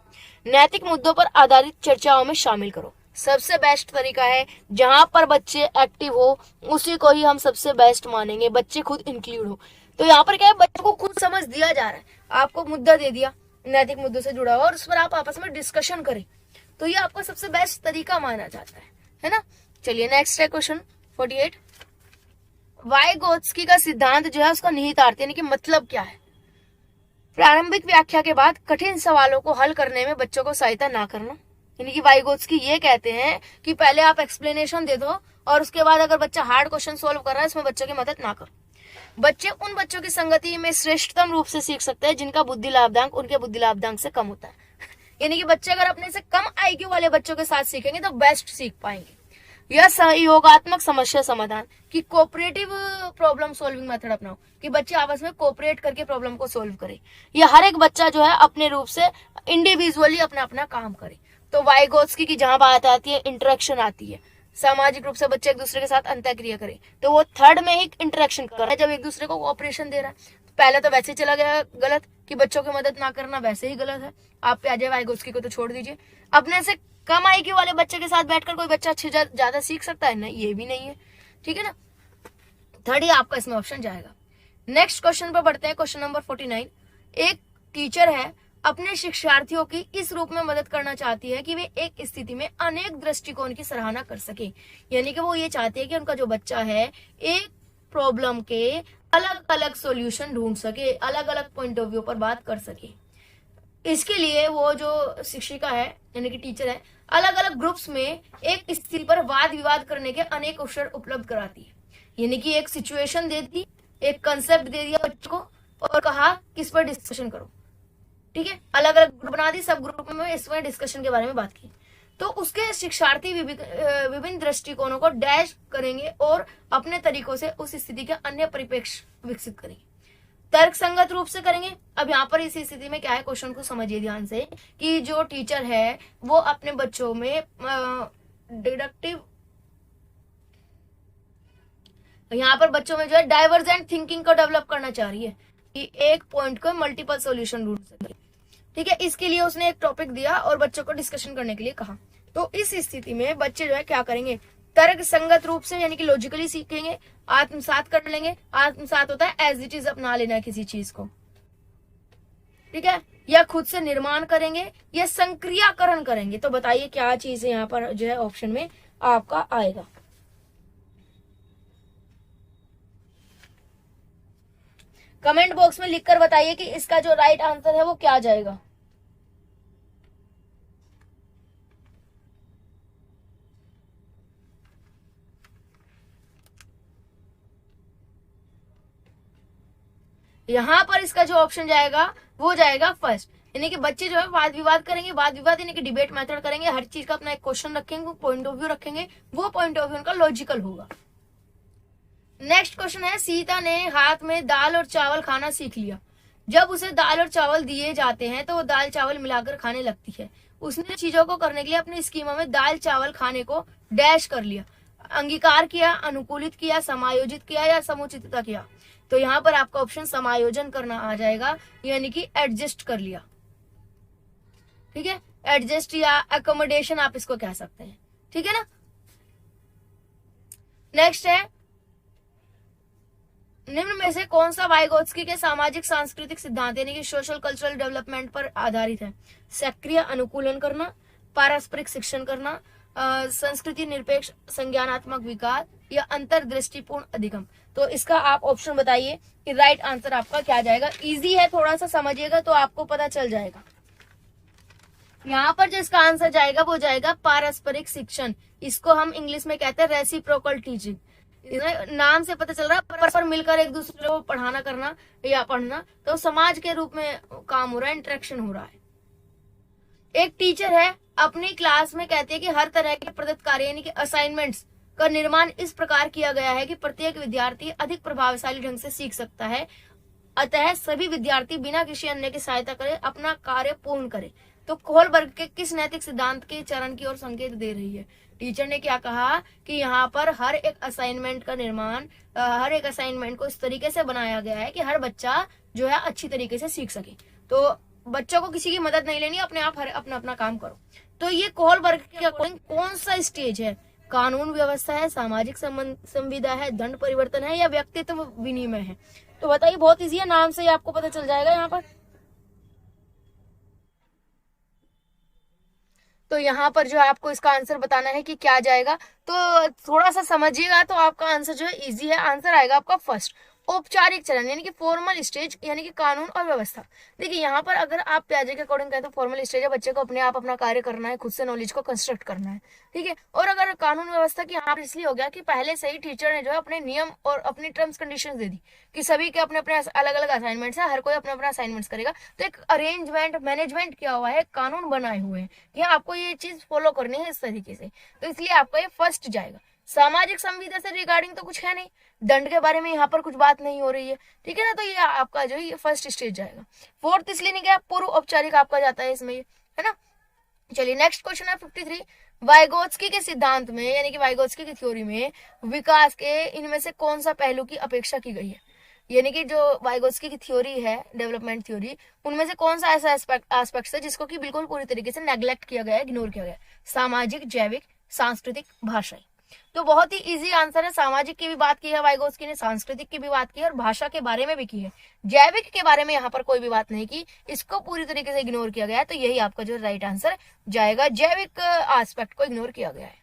नैतिक मुद्दों पर आधारित चर्चाओं में शामिल करो। सबसे बेस्ट तरीका है जहां पर बच्चे एक्टिव हो उसी को ही हम सबसे बेस्ट मानेंगे, बच्चे खुद इंक्लूड हो। तो यहाँ पर क्या है, बच्चों को खुद समझ दिया जा रहा है, आपको मुद्दा दे दिया नैतिक मुद्दों से जुड़ा हुआ और उस पर आप आपस में डिस्कशन करें, तो ये आपका सबसे बेस्ट तरीका माना जाता है ना। चलिए नेक्स्ट है क्वेश्चन 48। वाइगोत्स्की का सिद्धांत जो है उसका निहितार्थ यानी कि मतलब क्या है? प्रारंभिक व्याख्या के बाद कठिन सवालों को हल करने में बच्चों को सहायता ना करना, यानी कि वाइगोत्स्की ये कहते हैं कि पहले आप एक्सप्लेनेशन दे दो और उसके बाद अगर बच्चा हार्ड क्वेश्चन सोल्व कर रहा है इसमें बच्चों की मदद ना करो। बच्चे उन बच्चों की संगति में श्रेष्ठतम रूप से सीख सकते हैं जिनका बुद्धि लाभदांक उनके बुद्धि लाभदांक से कम होता है, यानी कि बच्चे अगर अपने से कम आईक्यू वाले बच्चों के साथ सीखेंगे तो बेस्ट सीख पाएंगे। यह सहयोगात्मक समस्या समाधान की कोऑपरेटिव प्रॉब्लम सॉल्विंग मेथड अपनाओ, कि बच्चे आपस में कोऑपरेट करके प्रॉब्लम को सॉल्व करें। यह हर एक बच्चा जो है अपने रूप से इंडिविजुअली अपना अपना काम करे। तो वाइगोत्स्की की जहां बात आती है इंटरेक्शन आती है, सामाजिक रूप से बच्चे एक दूसरे के साथ अंतःक्रिया करें, तो वो 3rd में ही इंटरेक्शन कर रहा है जब एक दूसरे को कोऑपरेशन दे रहा है। पहले तो वैसे चला गया गलत कि बच्चों की मदद ना करना, वैसे ही गलत है। आप प्याजे वाइगोत्स्की को तो छोड़ दीजिए। अपने से कम आईक्यू वाले बच्चे के साथ बैठकर कोई बच्चा अच्छे ज्यादा सीख सकता है? नहीं, ये भी नहीं है, ठीक है ना। 3rd ही आपका इसमें ऑप्शन जाएगा। नेक्स्ट क्वेश्चन पर बढ़ते हैं, क्वेश्चन नंबर 49। एक टीचर है अपने शिक्षार्थियों की इस रूप में मदद करना चाहती है कि वे एक स्थिति में अनेक दृष्टिकोण की सराहना कर सके, यानी कि वो ये चाहती है कि उनका जो बच्चा है एक प्रॉब्लम के अलग अलग सॉल्यूशन ढूंढ सके, अलग अलग पॉइंट ऑफ व्यू पर बात कर सके। इसके लिए वो जो शिक्षिका है यानी कि टीचर है, अलग अलग ग्रुप्स में एक स्थिति पर वाद विवाद करने के अनेक अवसर उपलब्ध कराती है, यानी कि एक सिचुएशन दे दी, एक कंसेप्ट दे दिया बच्चों को और कहा किस पर डिस्कशन करो, ठीक है। अलग अलग ग्रुप बना दी, सब ग्रुप में इसमें डिस्कशन के बारे में बात की, तो उसके शिक्षार्थी विभिन्न दृष्टिकोणों को डैश करेंगे और अपने तरीकों से उस स्थिति के अन्य परिप्रेक्ष्य विकसित करेंगे। तर्क संगत रूप से करेंगे। अब यहाँ पर इस स्थिति में क्या है, क्वेश्चन को समझिए ध्यान से कि जो टीचर है वो अपने बच्चों में डिडक्टिव, यहाँ पर बच्चों में जो है डाइवर्जेंट थिंकिंग को डेवलप करना चाह रही है कि एक पॉइंट को मल्टीपल सॉल्यूशन ढूंढ सके। ठीक है, इसके लिए उसने एक टॉपिक दिया और बच्चों को डिस्कशन करने के लिए कहा। तो इस स्थिति में बच्चे जो है क्या करेंगे, तर्क संगत रूप से यानी कि लॉजिकली सीखेंगे, आत्मसात कर लेंगे। आत्मसात होता है एज इट इज अपना लेना है किसी चीज को, ठीक है, या खुद से निर्माण करेंगे या संक्रियाकरण करेंगे। तो बताइए क्या चीज है यहाँ पर जो है ऑप्शन में आपका आएगा। कमेंट बॉक्स में लिखकर बताइए कि इसका जो राइट आंसर है वो क्या जाएगा। यहां पर इसका जो ऑप्शन जाएगा वो जाएगा फर्स्ट, यानी कि बच्चे जो है वाद विवाद करेंगे। वाद विवाद यानी कि डिबेट मेथड करेंगे, हर चीज का अपना एक क्वेश्चन रखेंगे, पॉइंट ऑफ व्यू रखेंगे, वो पॉइंट ऑफ व्यू उनका लॉजिकल होगा। नेक्स्ट क्वेश्चन है, सीता ने हाथ में दाल और चावल खाना सीख लिया। जब उसे दाल और चावल दिए जाते हैं तो वो दाल चावल मिलाकर खाने लगती है। उसने चीजों को करने के लिए अपने स्कीमा में दाल चावल खाने को डैश कर लिया, अंगीकार किया, अनुकूलित किया, समायोजित किया या समुचितता किया। तो यहाँ पर आपका ऑप्शन समायोजन करना आ जाएगा, यानी कि एडजस्ट कर लिया। ठीक है, एडजस्ट या अकोमोडेशन आप इसको कह सकते हैं, ठीक है ना। नेक्स्ट है, निम्न में से कौन सा वाइगोत्स्की के सामाजिक सांस्कृतिक सिद्धांत यानी कि सोशल कल्चरल डेवलपमेंट पर आधारित है। सक्रिय अनुकूलन करना, पारस्परिक शिक्षण करना, संस्कृति निरपेक्ष संज्ञानात्मक विकास या अंतर्दृष्टिपूर्ण अधिगम। तो इसका आप ऑप्शन बताइए कि राइट आंसर आपका क्या जाएगा। इजी है, थोड़ा सा समझिएगा तो आपको पता चल जाएगा। यहाँ पर जो इसका आंसर जाएगा वो जाएगा पारस्परिक शिक्षण। इसको हम इंग्लिश में कहते हैं रेसिप्रोकल टीचिंग। नाम से पता चल रहा है परस्पर मिलकर एक दूसरे को पढ़ाना करना या पढ़ना, तो समाज के रूप में काम हो रहा है, इंटरेक्शन हो रहा है। एक टीचर है अपनी क्लास में कहती है कि हर तरह के प्रदत्त कार्य यानी कि असाइनमेंट्स का निर्माण इस प्रकार किया गया है कि प्रत्येक विद्यार्थी अधिक प्रभावशाली ढंग से सीख सकता है, अतः सभी विद्यार्थी बिना किसी अन्य की सहायता करे अपना कार्य पूर्ण करे। तो कोहलबर्ग के किस नैतिक सिद्धांत के चरण की ओर संकेत दे रही है। टीचर ने क्या कहा कि यहाँ पर हर एक असाइनमेंट का निर्माण, हर एक असाइनमेंट को इस तरीके से बनाया गया है कि हर बच्चा जो है अच्छी तरीके से सीख सके। तो बच्चों को किसी की मदद नहीं लेनी, अपने आप अपना अपना काम करो। तो ये कोहलबर्ग के अकॉर्डिंग कौन सा स्टेज है, कानून व्यवस्था है, सामाजिक संविदा है, दंड परिवर्तन है या व्यक्तित्व विनिमय है। तो बताइए, बहुत इजी है, नाम से ही आपको पता चल जाएगा यहाँ पर। तो यहाँ पर जो है आपको इसका आंसर बताना है कि क्या जाएगा। तो थोड़ा सा समझिएगा तो आपका आंसर जो है इजी है। आंसर आएगा आपका फर्स्ट, औपचारिक चरण यानी कि फॉर्मल स्टेज यानी कि कानून और व्यवस्था। देखिए यहाँ पर अगर आप प्याजे के अकॉर्डिंग कहें तो फॉर्मल स्टेज है, बच्चे को अपने आप अपना कार्य करना है, खुद से नॉलेज को कंस्ट्रक्ट करना है, ठीक है। और अगर कानून व्यवस्था की यहाँ पर इसलिए हो गया कि पहले से ही टीचर ने जो है अपने नियम और अपनी टर्म्स कंडीशंस दे दी कि सभी के अपने अपने अलग अलग असाइनमेंट्स है, हर कोई अपना अपना असाइनमेंट्स करेगा। तो एक अरेंजमेंट मैनेजमेंट किया हुआ है, कानून बनाए हुए हैं कि आपको ये चीज फॉलो करनी है इस तरीके से। तो इसलिए आपका ये फर्स्ट जाएगा। सामाजिक संविदा से रिगार्डिंग तो कुछ है नहीं, दंड के बारे में यहाँ पर कुछ बात नहीं हो रही है, ठीक है ना। तो ये आपका जो है ये फर्स्ट स्टेज जाएगा। फोर्थ इसलिए नहीं गया, पूर्व औपचारिक आपका जाता है इसमें, है ना। चलिए नेक्स्ट क्वेश्चन है 53, वाइगोत्स्की के सिद्धांत में यानी कि वाइगोत्स्की की थ्योरी में विकास के इनमें से कौन सा पहलू की अपेक्षा की गई है। यानी कि जो वाइगोत्स्की की थ्योरी है, डेवलपमेंट थ्योरी, उनमें से कौन सा ऐसा एस्पेक्ट है जिसको कि बिल्कुल पूरी तरीके से नेग्लेक्ट किया गया है, इग्नोर किया गया है। सामाजिक, जैविक, सांस्कृतिक, भाषाई। तो बहुत ही इजी आंसर है। सामाजिक की भी बात की है वाइगोत्स्की ने, सांस्कृतिक की भी बात की है और भाषा के बारे में भी की है। जैविक के बारे में यहाँ पर कोई भी बात नहीं की, इसको पूरी तरीके से इग्नोर किया गया है। तो यही आपका जो राइट आंसर जाएगा, जैविक एस्पेक्ट को इग्नोर किया गया है।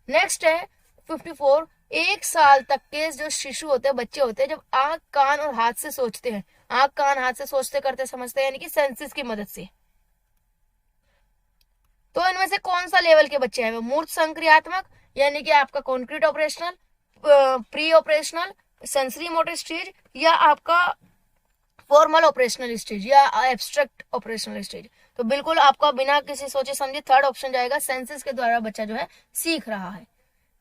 नेक्स्ट है 54, 1 साल तक के जो शिशु होते हैं, बच्चे होते हैं, जब आंख, कान और हाथ से सोचते हैं, आंख, कान, हाथ से सोचते करते समझते हैं यानी कि सेंसेस की मदद से। तो इनमें से कौन सा लेवल के बच्चे हैं, मूर्त संक्रियात्मक यानी कि आपका concrete operational, pre operational, sensory motor stage या आपका फॉर्मल ऑपरेशनल स्टेज या एब्स्ट्रैक्ट ऑपरेशनल स्टेज। तो बिल्कुल आपका बिना किसी सोचे समझे थर्ड ऑप्शन जाएगा, सेंसेस के द्वारा बच्चा जो है सीख रहा है।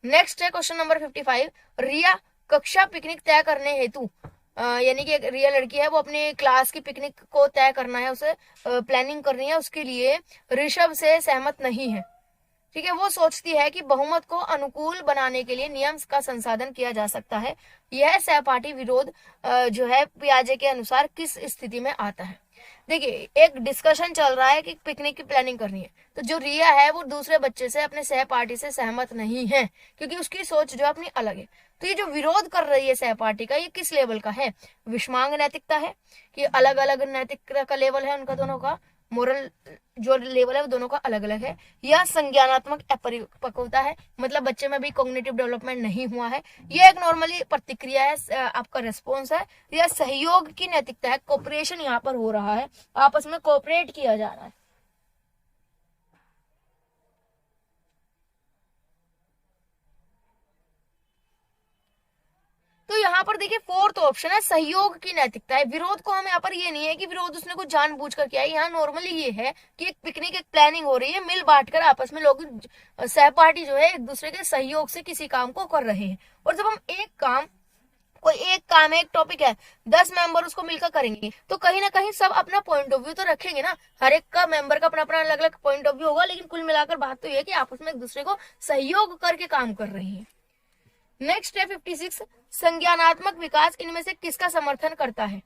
नेक्स्ट है क्वेश्चन नंबर 55, रिया कक्षा पिकनिक तय करने हेतु यानी कि एक रियल लड़की है, वो अपने क्लास की पिकनिक को तय करना है, उसे प्लानिंग करनी है, उसके लिए ऋषभ से सहमत नहीं है। ठीक है, वो सोचती है कि बहुमत को अनुकूल बनाने के लिए नियम का संसाधन किया जा सकता है। यह सहपाठी विरोध जो है पियाजे के अनुसार किस स्थिति में आता है। देखिए, एक डिस्कशन चल रहा है कि पिकनिक की प्लानिंग करनी है, तो जो रिया है वो दूसरे बच्चे से, अपने सहपाठी से सहमत नहीं है, क्योंकि उसकी सोच जो अपनी अलग है। तो ये जो विरोध कर रही है सहपाठी का, ये किस लेवल का है? विषमांग नैतिकता है कि अलग अलग नैतिकता का लेवल है उनका दोनों का, मोरल जो लेवल है वो दोनों का अलग अलग है, या संज्ञानात्मक अपरिपक्वता है, मतलब बच्चे में भी कॉग्निटिव डेवलपमेंट नहीं हुआ है, ये एक नॉर्मली प्रतिक्रिया है, आपका रिस्पॉन्स है, या सहयोग की नैतिकता है, कोऑपरेशन यहाँ पर हो रहा है, आपस में कोऑपरेट किया जा रहा है। तो यहाँ पर देखिए फोर्थ ऑप्शन है सहयोग की नैतिकता है। विरोध को हम यहाँ पर ये नहीं है कि विरोध उसने कुछ जानबूझकर किया है, यहाँ नॉर्मली ये है कि एक पिकनिक, एक प्लानिंग हो रही है, मिल बांटकर आपस में लोग सहपाठी जो है एक दूसरे के सहयोग से किसी काम को कर रहे हैं। और जब हम कोई एक काम है, एक टॉपिक है, 10 मेंबर उसको मिलकर करेंगे, तो कहीं ना कहीं सब अपना पॉइंट ऑफ व्यू तो रखेंगे ना, हर एक का मेंबर का अपना अपना अलग अलग पॉइंट ऑफ व्यू होगा, लेकिन कुल मिलाकर बात तो ये है कि आपस में एक दूसरे को सहयोग करके काम कर रहे हैं। नेक्स्ट है 56, संज्ञानात्मक विकास इनमें से किसका समर्थन करता है?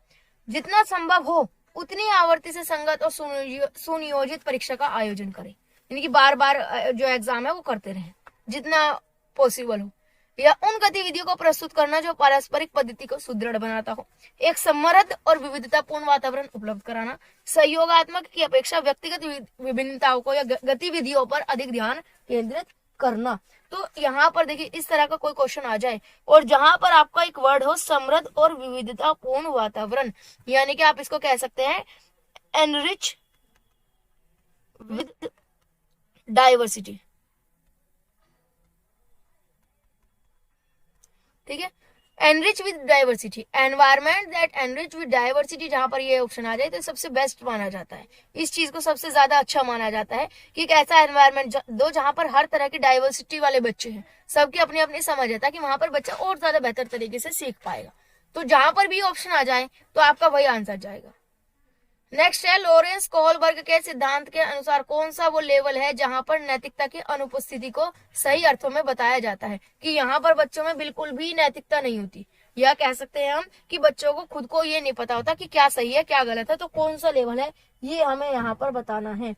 जितना संभव हो उतनी आवर्ती से संगत और सुनियोजित परीक्षा का आयोजन करें, यानी कि बार बार जो एग्जाम है वो करते रहें जितना पॉसिबल हो, या उन गतिविधियों को प्रस्तुत करना जो पारस्परिक पद्धति को सुदृढ़ बनाता हो, एक समृद्ध और विविधतापूर्ण वातावरण उपलब्ध कराना, सहयोगात्मक की अपेक्षा व्यक्तिगत विभिन्नताओं को या गतिविधियों पर अधिक ध्यान केंद्रित करना। तो यहाँ पर देखिए इस तरह का कोई क्वेश्चन आ जाए और जहां पर आपका एक वर्ड हो समृद्ध और विविधतापूर्ण वातावरण, यानी कि आप इसको कह सकते हैं एनरिच विद डाइवर्सिटी। ठीक है, enrich with diversity, environment that enrich with diversity, जहां पर ये ऑप्शन आ जाए तो सबसे बेस्ट माना जाता है, इस चीज को सबसे ज्यादा अच्छा माना जाता है कि एक ऐसा एनवायरमेंट दो जहां पर हर तरह की डाइवर्सिटी वाले बच्चे हैं, सबकी अपनी अपनी समझ है, ताकि वहां पर बच्चा और ज्यादा बेहतर तरीके से सीख पाएगा। तो जहां पर भी ऑप्शन आ जाए तो आपका वही आंसर जाएगा। नेक्स्ट है लॉरेंस कोहलबर्ग के सिद्धांत के अनुसार कौन सा वो लेवल है जहां पर नैतिकता की अनुपस्थिति को सही अर्थों में बताया जाता है, कि यहाँ पर बच्चों में बिल्कुल भी नैतिकता नहीं होती, या कह सकते हैं हम कि बच्चों को खुद को ये नहीं पता होता कि क्या सही है क्या गलत है, तो कौन सा लेवल है ये हमें यहाँ पर बताना है।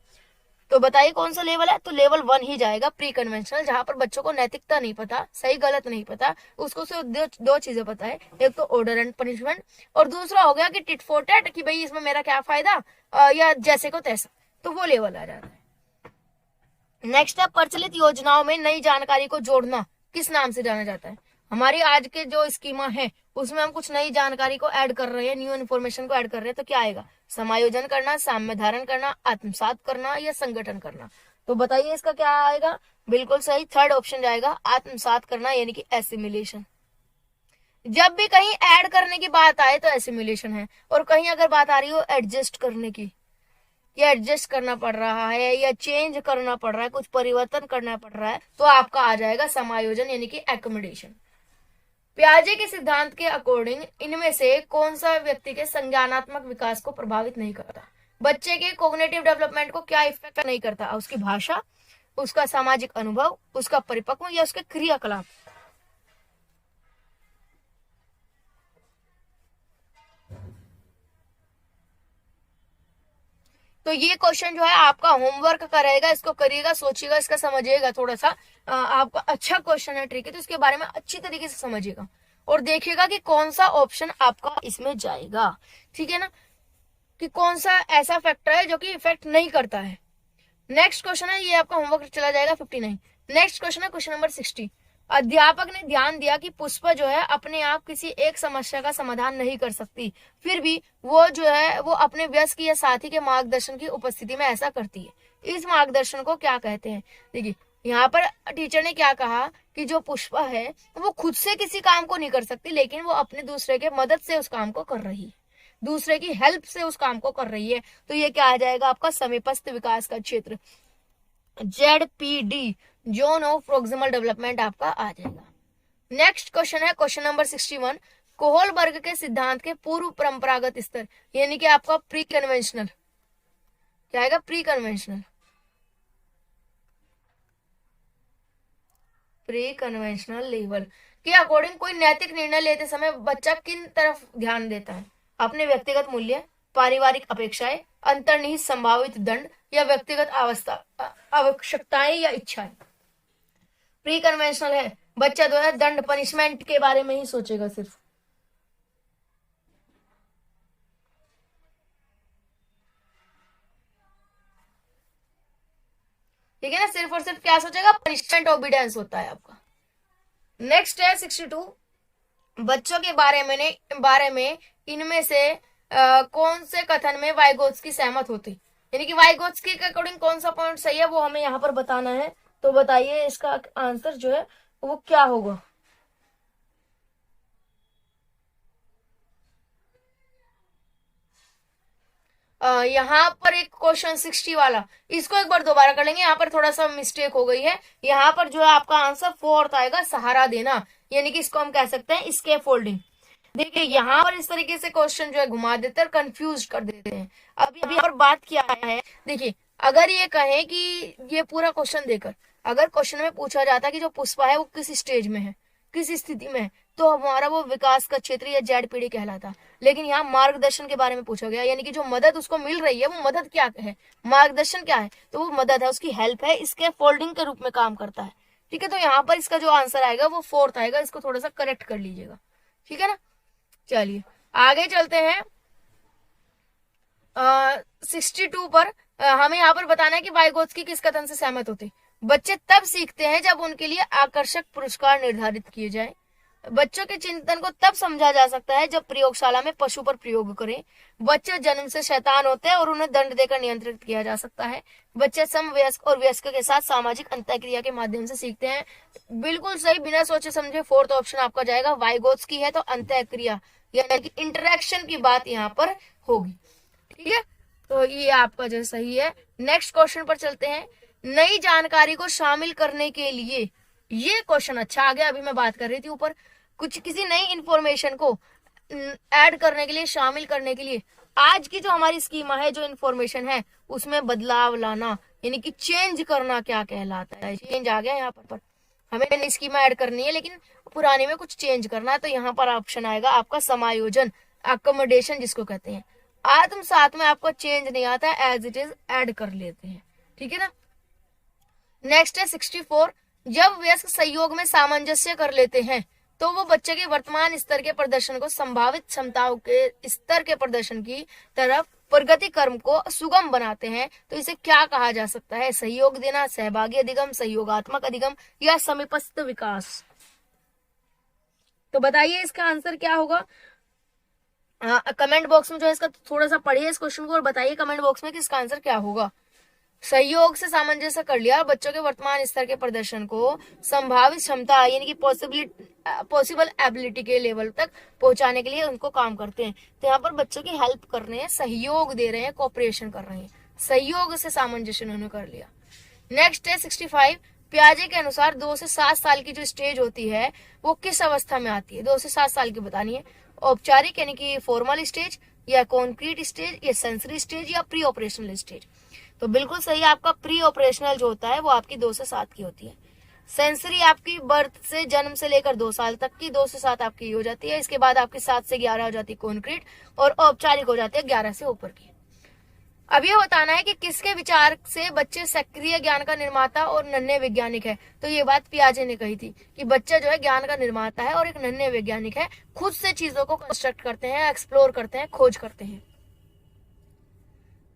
तो बताइए कौन सा लेवल है? तो लेवल 1 ही जाएगा, प्री कन्वेंशनल, जहां पर बच्चों को नैतिकता नहीं पता, सही गलत नहीं पता, उसको सिर्फ दो चीजें पता है, एक तो ऑर्डर एंड पनिशमेंट, और दूसरा हो गया कि टिट फॉर टैट, कि भाई इसमें मेरा क्या फायदा, या जैसे को तैसा, तो वो लेवल आ जाता है। नेक्स्ट है प्रचलित योजनाओं में नई जानकारी को जोड़ना किस नाम से जाना जाता है? हमारी आज के जो स्कीमा है उसमें हम कुछ नई जानकारी को ऐड कर रहे हैं, न्यू इन्फॉर्मेशन को ऐड कर रहे हैं, तो क्या आएगा? समायोजन करना, साम्य धारण करना, आत्मसात करना, या संगठन करना। तो बताइए इसका क्या आएगा? बिल्कुल सही, थर्ड ऑप्शन जाएगा, आत्मसात करना, यानी कि एसिमिलेशन। जब भी कहीं ऐड करने की बात आए तो एसिमिलेशन है, और कहीं अगर बात आ रही हो एडजस्ट करने की, या एडजस्ट करना पड़ रहा है या चेंज करना पड़ रहा है, कुछ परिवर्तन करना पड़ रहा है, तो आपका आ जाएगा समायोजन, यानी कि एकोमोडेशन। पियाजे के सिद्धांत के अकॉर्डिंग इनमें से कौन सा व्यक्ति के संज्ञानात्मक विकास को प्रभावित नहीं करता? बच्चे के कॉग्निटिव डेवलपमेंट को क्या इफेक्ट नहीं करता? उसकी भाषा, उसका सामाजिक अनुभव, उसका परिपक्व, या उसके क्रियाकलाप। तो ये क्वेश्चन जो है आपका होमवर्क करेगा, इसको करिएगा, सोचिएगा, इसका समझिएगा, थोड़ा सा आपका अच्छा क्वेश्चन है, ट्रिक है, तो इसके बारे में अच्छी तरीके से समझिएगा और देखिएगा कि कौन सा ऑप्शन आपका इसमें जाएगा। ठीक है ना, कि कौन सा ऐसा फैक्टर है जो कि इफेक्ट नहीं करता है। नेक्स्ट क्वेश्चन है, ये आपका होमवर्क चला जाएगा 59। नेक्स्ट क्वेश्चन है क्वेश्चन नंबर 60। अध्यापक ने ध्यान दिया कि पुष्पा जो है अपने आप किसी एक समस्या का समाधान नहीं कर सकती, फिर भी वो जो है वो अपने वयस्क या साथी के मार्गदर्शन की उपस्थिति में ऐसा करती है। इस मार्गदर्शन को क्या कहते हैं? देखिए यहाँ पर टीचर ने क्या कहा कि जो पुष्पा है वो खुद से किसी काम को नहीं कर सकती, लेकिन वो अपने दूसरे के मदद से उस काम को कर रही है, दूसरे की हेल्प से उस काम को कर रही है। तो ये क्या आ जाएगा आपका? समीपस्थ विकास का क्षेत्र, ZPD, zone of proximal development आपका आ जाएगा। नेक्स्ट क्वेश्चन है क्वेश्चन नंबर 61। कोहलबर्ग के सिद्धांत के पूर्व परंपरागत स्तर, यानी कि आपका प्री कन्वेंशनल, क्या आएगा, pre conventional, pre conventional level के अकॉर्डिंग कोई नैतिक निर्णय लेते समय बच्चा किन तरफ ध्यान देता है, अपने व्यक्तिगत मूल्य, पारिवारिक अपेक्षाएं, अंतर्निहित संभावित दंड या व्यक्तिगत आवश्यकताएं या इच्छाएं। प्री कन्वेंशनल है, बच्चा जो है दंड पनिशमेंट के बारे में ही सोचेगा सिर्फ, ठीक है ना, सिर्फ और सिर्फ क्या सोचेगा, पनिशमेंट ओबीडियंस होता है आपका। नेक्स्ट है 62, बच्चों के बारे में इनमें से कौन से कथन में वाइगोत्स्की सहमत होते, यानी कि वाइगोत्स्की के अकॉर्डिंग कौन सा पॉइंट सही है वो हमें यहाँ पर बताना है। तो बताइए इसका आंसर जो है वो क्या होगा। यहाँ पर एक क्वेश्चन 60 वाला, इसको एक बार दोबारा कर लेंगे, यहाँ पर थोड़ा सा मिस्टेक हो गई है। यहाँ पर जो है आपका आंसर फोर्थ आएगा, सहारा देना, यानी कि इसको हम कह सकते हैं स्केप फोल्डिंग। देखिए यहाँ पर इस तरीके से क्वेश्चन जो है घुमा देते हैं, कंफ्यूज कर देते हैं। अभी यहाँ पर बात क्या है, देखिए अगर ये कहें कि ये पूरा क्वेश्चन देकर अगर क्वेश्चन में पूछा जाता कि जो पुष्पा है वो किस स्टेज में है, किस स्थिति में है, तो हमारा वो विकास का क्षेत्र या जेड पीढ़ी कहलाता। लेकिन यहाँ मार्गदर्शन के बारे में पूछा गया, यानी कि जो मदद उसको मिल रही है वो मदद क्या है, मार्गदर्शन क्या है, तो वो मदद है, उसकी हेल्प है, इसके फोल्डिंग के रूप में काम करता है। ठीक है, तो यहाँ पर इसका जो आंसर आएगा वो फोर्थ आएगा, इसको थोड़ा सा करेक्ट कर लीजिएगा, ठीक है ना। चलिए आगे चलते हैं 62 पर। हमें यहाँ पर बताना है कि वाइगोत्स्की किस कथन से सहमत होते। बच्चे तब सीखते हैं जब उनके लिए आकर्षक पुरस्कार निर्धारित किए जाए। बच्चों के चिंतन को तब समझा जा सकता है जब प्रयोगशाला में पशु पर प्रयोग करें। बच्चे जन्म से शैतान होते हैं और उन्हें दंड देकर नियंत्रित किया जा सकता है। बच्चे समवयस्क और वयस्क के साथ सामाजिक अंतःक्रिया के माध्यम से सीखते हैं। बिल्कुल सही, बिना सोचे समझे फोर्थ ऑप्शन आपका जाएगा, वाइगोत्स्की है तो अंतःक्रिया यानी कि इंटरेक्शन की बात यहाँ पर होगी, ठीक है, तो ये आपका जो सही है। नेक्स्ट क्वेश्चन पर चलते हैं। नई जानकारी को शामिल करने के लिए, ये क्वेश्चन अच्छा आ गया, अभी मैं बात कर रही थी ऊपर, कुछ किसी नई इंफॉर्मेशन को ऐड करने के लिए, शामिल करने के लिए आज की जो हमारी स्कीमा है, जो इंफॉर्मेशन है उसमें बदलाव लाना, यानी कि चेंज करना क्या कहलाता है। चेंज आ गया यहाँ पर, हमें नई स्कीमा ऐड करनी है लेकिन पुराने में कुछ चेंज करना है, तो यहाँ पर ऑप्शन आएगा आपका समायोजन, अकोमोडेशन जिसको कहते हैं। आत्म साथ में आपको चेंज नहीं आता है, एज इट इज ऐड कर लेते हैं, ठीक है ना। नेक्स्ट है 64, जब वयस्क सहयोग में सामंजस्य कर लेते हैं तो वो बच्चे के वर्तमान स्तर के प्रदर्शन को संभावित क्षमताओं के स्तर के प्रदर्शन की तरफ प्रगति क्रम को सुगम बनाते हैं। तो इसे क्या कहा जा सकता है, सहयोग देना, सहभागी अधिगम, सहयोगात्मक अधिगम या समीपस्थ विकास। तो बताइए इसका आंसर क्या होगा। कमेंट बॉक्स में जो है इसका थोड़ा सा पढ़िए इस क्वेश्चन को और बताइए कमेंट बॉक्स में कि इसका आंसर क्या होगा। सहयोग से सामंजस्य कर लिया, बच्चों के वर्तमान स्तर के प्रदर्शन को संभावित क्षमता यानी कि पॉसिबल एबिलिटी के लेवल तक पहुंचाने के लिए उनको काम करते हैं। तो यहाँ पर बच्चों की हेल्प कर रहे हैं, सहयोग दे रहे हैं, कोऑपरेशन कर रहे हैं, सहयोग से सामंजस्य उन्होंने कर लिया। नेक्स्ट है 65, पियाजे के अनुसार 2 से 7 साल की जो स्टेज होती है वो किस अवस्था में आती है। 2 से 7 साल की बतानी है, औपचारिक यानी कि फॉर्मल स्टेज, या कॉन्क्रीट स्टेज, या सेंसरी स्टेज, या प्री ऑपरेशनल स्टेज। तो बिल्कुल सही, आपका प्री ऑपरेशनल जो होता है वो आपकी 2 से 7 की होती है। सेंसरी आपकी बर्थ से, जन्म से लेकर 2 साल तक की, 2 से 7 आपकी हो जाती है। इसके बाद आपकी 7 से 11 हो जाती है कॉन्क्रीट, और औपचारिक हो जाती है 11 से ऊपर की। अब ये बताना है कि किसके विचार से बच्चे सक्रिय ज्ञान का निर्माता और नन्हे वैज्ञानिक है। तो ये बात पियाजे ने कही थी कि बच्चा जो है ज्ञान का निर्माता है और एक नन्हे वैज्ञानिक है, खुद से चीजों को कंस्ट्रक्ट करते हैं, एक्सप्लोर करते हैं, खोज करते हैं।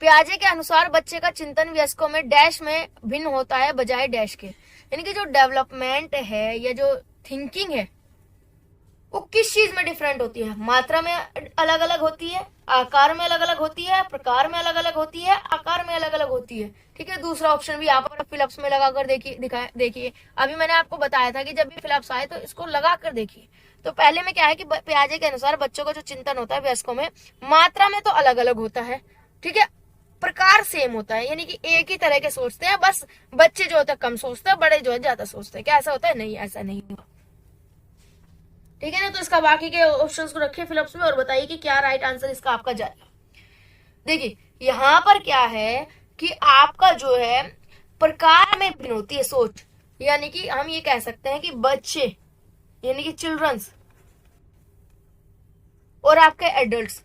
पियाजे के अनुसार बच्चे का चिंतन वयस्कों में डैश में भिन्न होता है बजाय डैश के, यानी कि जो डेवलपमेंट है या जो थिंकिंग है वो किस चीज में डिफरेंट होती है। मात्रा में अलग अलग होती है, आकार में अलग अलग होती है, प्रकार में अलग अलग होती है, आकार में अलग अलग होती है। ठीक है, दूसरा ऑप्शन भी यहाँ पर फिलअप्स में लगाकर देखिए। अभी मैंने आपको बताया था कि जब भी फिलअप्स आए तो इसको लगाकर देखिए। तो पहले में क्या है कि पियाजे के अनुसार बच्चों का जो चिंतन होता है वयस्कों में, मात्रा में तो अलग अलग होता है, ठीक है, प्रकार सेम होता है, यानी कि एक ही तरह के सोचते हैं, बस बच्चे जो होता है कम सोचते हैं, बड़े जो है ज्यादा सोचते हैं। क्या ऐसा होता है? नहीं, ऐसा नहीं होता। ठीक है ना। तो इसका बाकी के ऑप्शंस को रखिए फिलअप्स में और बताइए कि क्या राइट आंसर इसका आपका जाएगा। देखिए यहाँ पर क्या है कि आपका जो है प्रकार में भिन्न होती है सोच, यानी कि हम ये कह सकते हैं कि बच्चे यानी कि चिल्ड्रंस और आपके एडल्ट्स,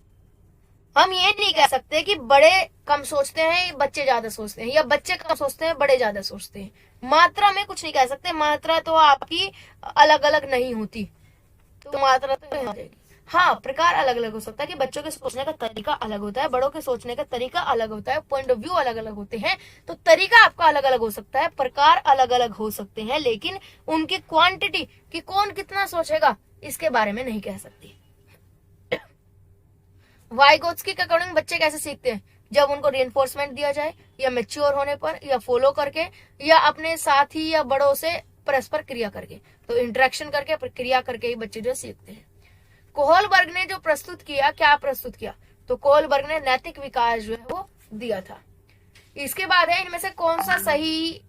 हम ये नहीं कह सकते कि बड़े कम सोचते हैं बच्चे ज्यादा सोचते हैं, या बच्चे कम सोचते हैं बड़े ज्यादा सोचते हैं। मात्रा में कुछ नहीं कह सकते, मात्रा तो आपकी अलग अलग नहीं होती, तो मात्रा तो यहाँ जाएगी। हाँ, प्रकार अलग अलग हो सकता है कि बच्चों के सोचने का तरीका अलग होता है, बड़ों के सोचने का तरीका अलग होता है, पॉइंट ऑफ व्यू अलग अलग होते हैं, तो तरीका आपका अलग अलग हो सकता है, प्रकार अलग अलग हो सकते हैं, लेकिन उनकी क्वांटिटी कि कौन कितना सोचेगा इसके बारे में नहीं कह सकती। वाइगोत्स्की के अकॉर्डिंग बच्चे कैसे सीखते हैं? जब उनको रिइंफोर्समेंट दिया जाए, या मैच्योर होने पर, या फॉलो करके, या अपने साथी या बड़ों से परस्पर क्रिया करके। तो इंटरेक्शन करके, क्रिया करके ही बच्चे जो सीखते हैं। कोहलबर्ग ने जो प्रस्तुत किया, क्या प्रस्तुत किया? तो कोहलबर्ग ने नैतिक विकास जो है वो दिया था। इसके बाद है इनमें से कौन सा सही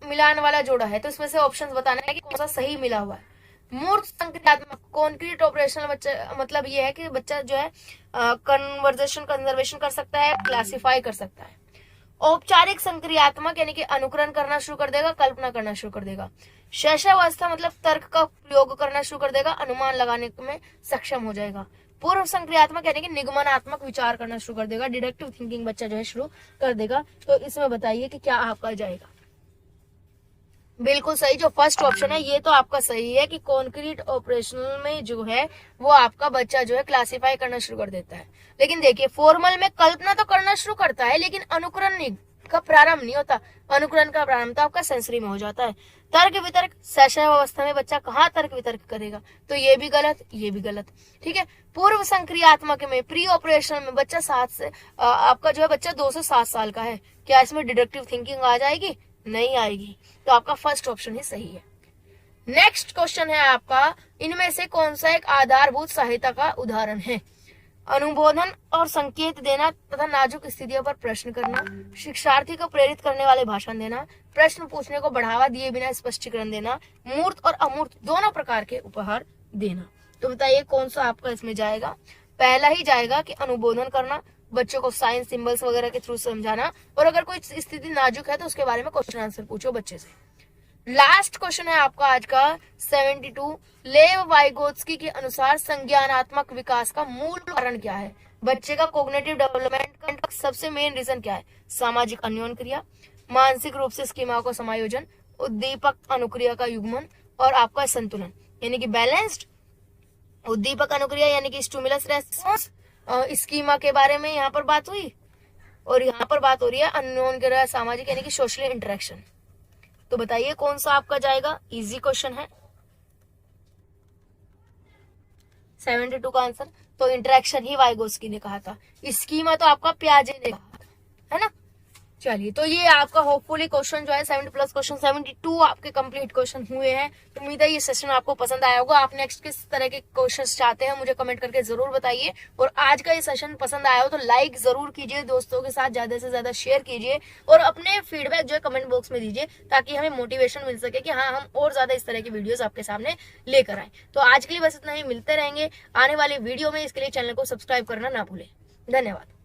मिलान वाला जोड़ा है, तो इसमें से ऑप्शंस बताना है कि कौन सा सही मिला हुआ है। मूर्त संक्रियात्मक कॉन्क्रीट ऑपरेशनल बच्चा मतलब ये है कि बच्चा जो है कन्वर्जेशन कंजर्वेशन कर सकता है, क्लासिफाई कर सकता है। औपचारिक संक्रियात्मक यानी कि अनुकरण करना शुरू कर देगा, कल्पना करना शुरू कर देगा। शैशवावस्था मतलब तर्क का प्रयोग करना शुरू कर देगा, अनुमान लगाने में सक्षम हो जाएगा। पूर्व संक्रियात्मक यानी कि निगमनात्मक विचार करना शुरू कर देगा, डिडक्टिव थिंकिंग बच्चा जो है शुरू कर देगा। तो इसमें बताइए कि क्या आपका जाएगा? बिल्कुल सही, जो फर्स्ट ऑप्शन है ये तो आपका सही है कि कॉन्क्रीट ऑपरेशनल में जो है वो आपका बच्चा जो है क्लासिफाई करना शुरू कर देता है। लेकिन देखिए फॉर्मल में कल्पना तो करना शुरू करता है, लेकिन अनुकरण का प्रारंभ नहीं होता। अनुकरण का प्रारंभ तो आपका सेंसरी में हो जाता है। तर्क वितर्क, शैशव अवस्था में बच्चा कहाँ तर्क वितर्क करेगा? तो ये भी गलत, ये भी गलत। ठीक है। पूर्व संक्रियात्मक में, प्री ऑपरेशनल में बच्चा आपका जो है बच्चा 2 से 7 साल का है, क्या इसमें डिडक्टिव थिंकिंग आ जाएगी? नहीं आएगी। तो आपका फर्स्ट ऑप्शन ही सही है। नेक्स्ट क्वेश्चन है आपका, इनमें से कौन सा एक आधारभूत सहायता का उदाहरण है? अनुबोधन और संकेत देना तथा नाजुक स्थितियों पर प्रश्न करना, शिक्षार्थी को प्रेरित करने वाले भाषण देना, प्रश्न पूछने को बढ़ावा दिए बिना स्पष्टीकरण देना, मूर्त और अमूर्त दोनों प्रकार के उपहार देना। तो बताइए कौन सा आपका इसमें जाएगा? पहला ही जाएगा कि अनुबोधन करना, बच्चों को साइंस सिंबल्स वगैरह के थ्रू समझाना, और अगर कोई स्थिति नाजुक है तो उसके बारे में क्वेश्चन आंसर पूछो बच्चे से। लास्ट क्वेश्चन है आपका आज का 72। लेव वाइगोत्स्की के अनुसार संज्ञानात्मक विकास का मूल कारण क्या है? बच्चे का कोग्निटिव डेवलपमेंट का सबसे मेन रीजन क्या है? सामाजिक अन्योन क्रिया, मानसिक रूप से स्कीमा का समायोजन, उद्दीपक अनुक्रिया का युग्मन, और आपका संतुलन यानी कि बैलेंस्ड। उद्दीपक अनुक्रिया यानी कि स्टिमुलस रेस्पॉन्स, स्कीमा के बारे में यहाँ पर बात हुई, और यहाँ पर बात हो रही है अन्योन क्रिया सामाजिक यानी कि सोशल इंटरेक्शन। तो बताइए कौन सा आपका जाएगा? इजी क्वेश्चन है। 72 का आंसर तो इंटरेक्शन ही वाइगोत्स्की ने कहा था, स्कीमा तो आपका पियाजे ने कहा था, है ना। चलिए, तो ये आपका होपफुली क्वेश्चन जो है 70 प्लस क्वेश्चन 72 आपके कंप्लीट क्वेश्चन हुए हैं। तो उम्मीद है ये सेशन आपको पसंद आया होगा। आप नेक्स्ट किस तरह के क्वेश्चंस चाहते हैं मुझे कमेंट करके जरूर बताइए, और आज का ये सेशन पसंद आया हो तो लाइक जरूर कीजिए, दोस्तों के साथ ज्यादा से ज्यादा शेयर कीजिए, और अपने फीडबैक जो है कमेंट बॉक्स में दीजिए, ताकि हमें मोटिवेशन मिल सके कि हाँ हम और ज्यादा इस तरह की वीडियोस आपके सामने लेकर आए। तो आज के लिए बस इतना ही, मिलते रहेंगे आने वाली वीडियो में। इसके लिए चैनल को सब्सक्राइब करना ना भूलें। धन्यवाद।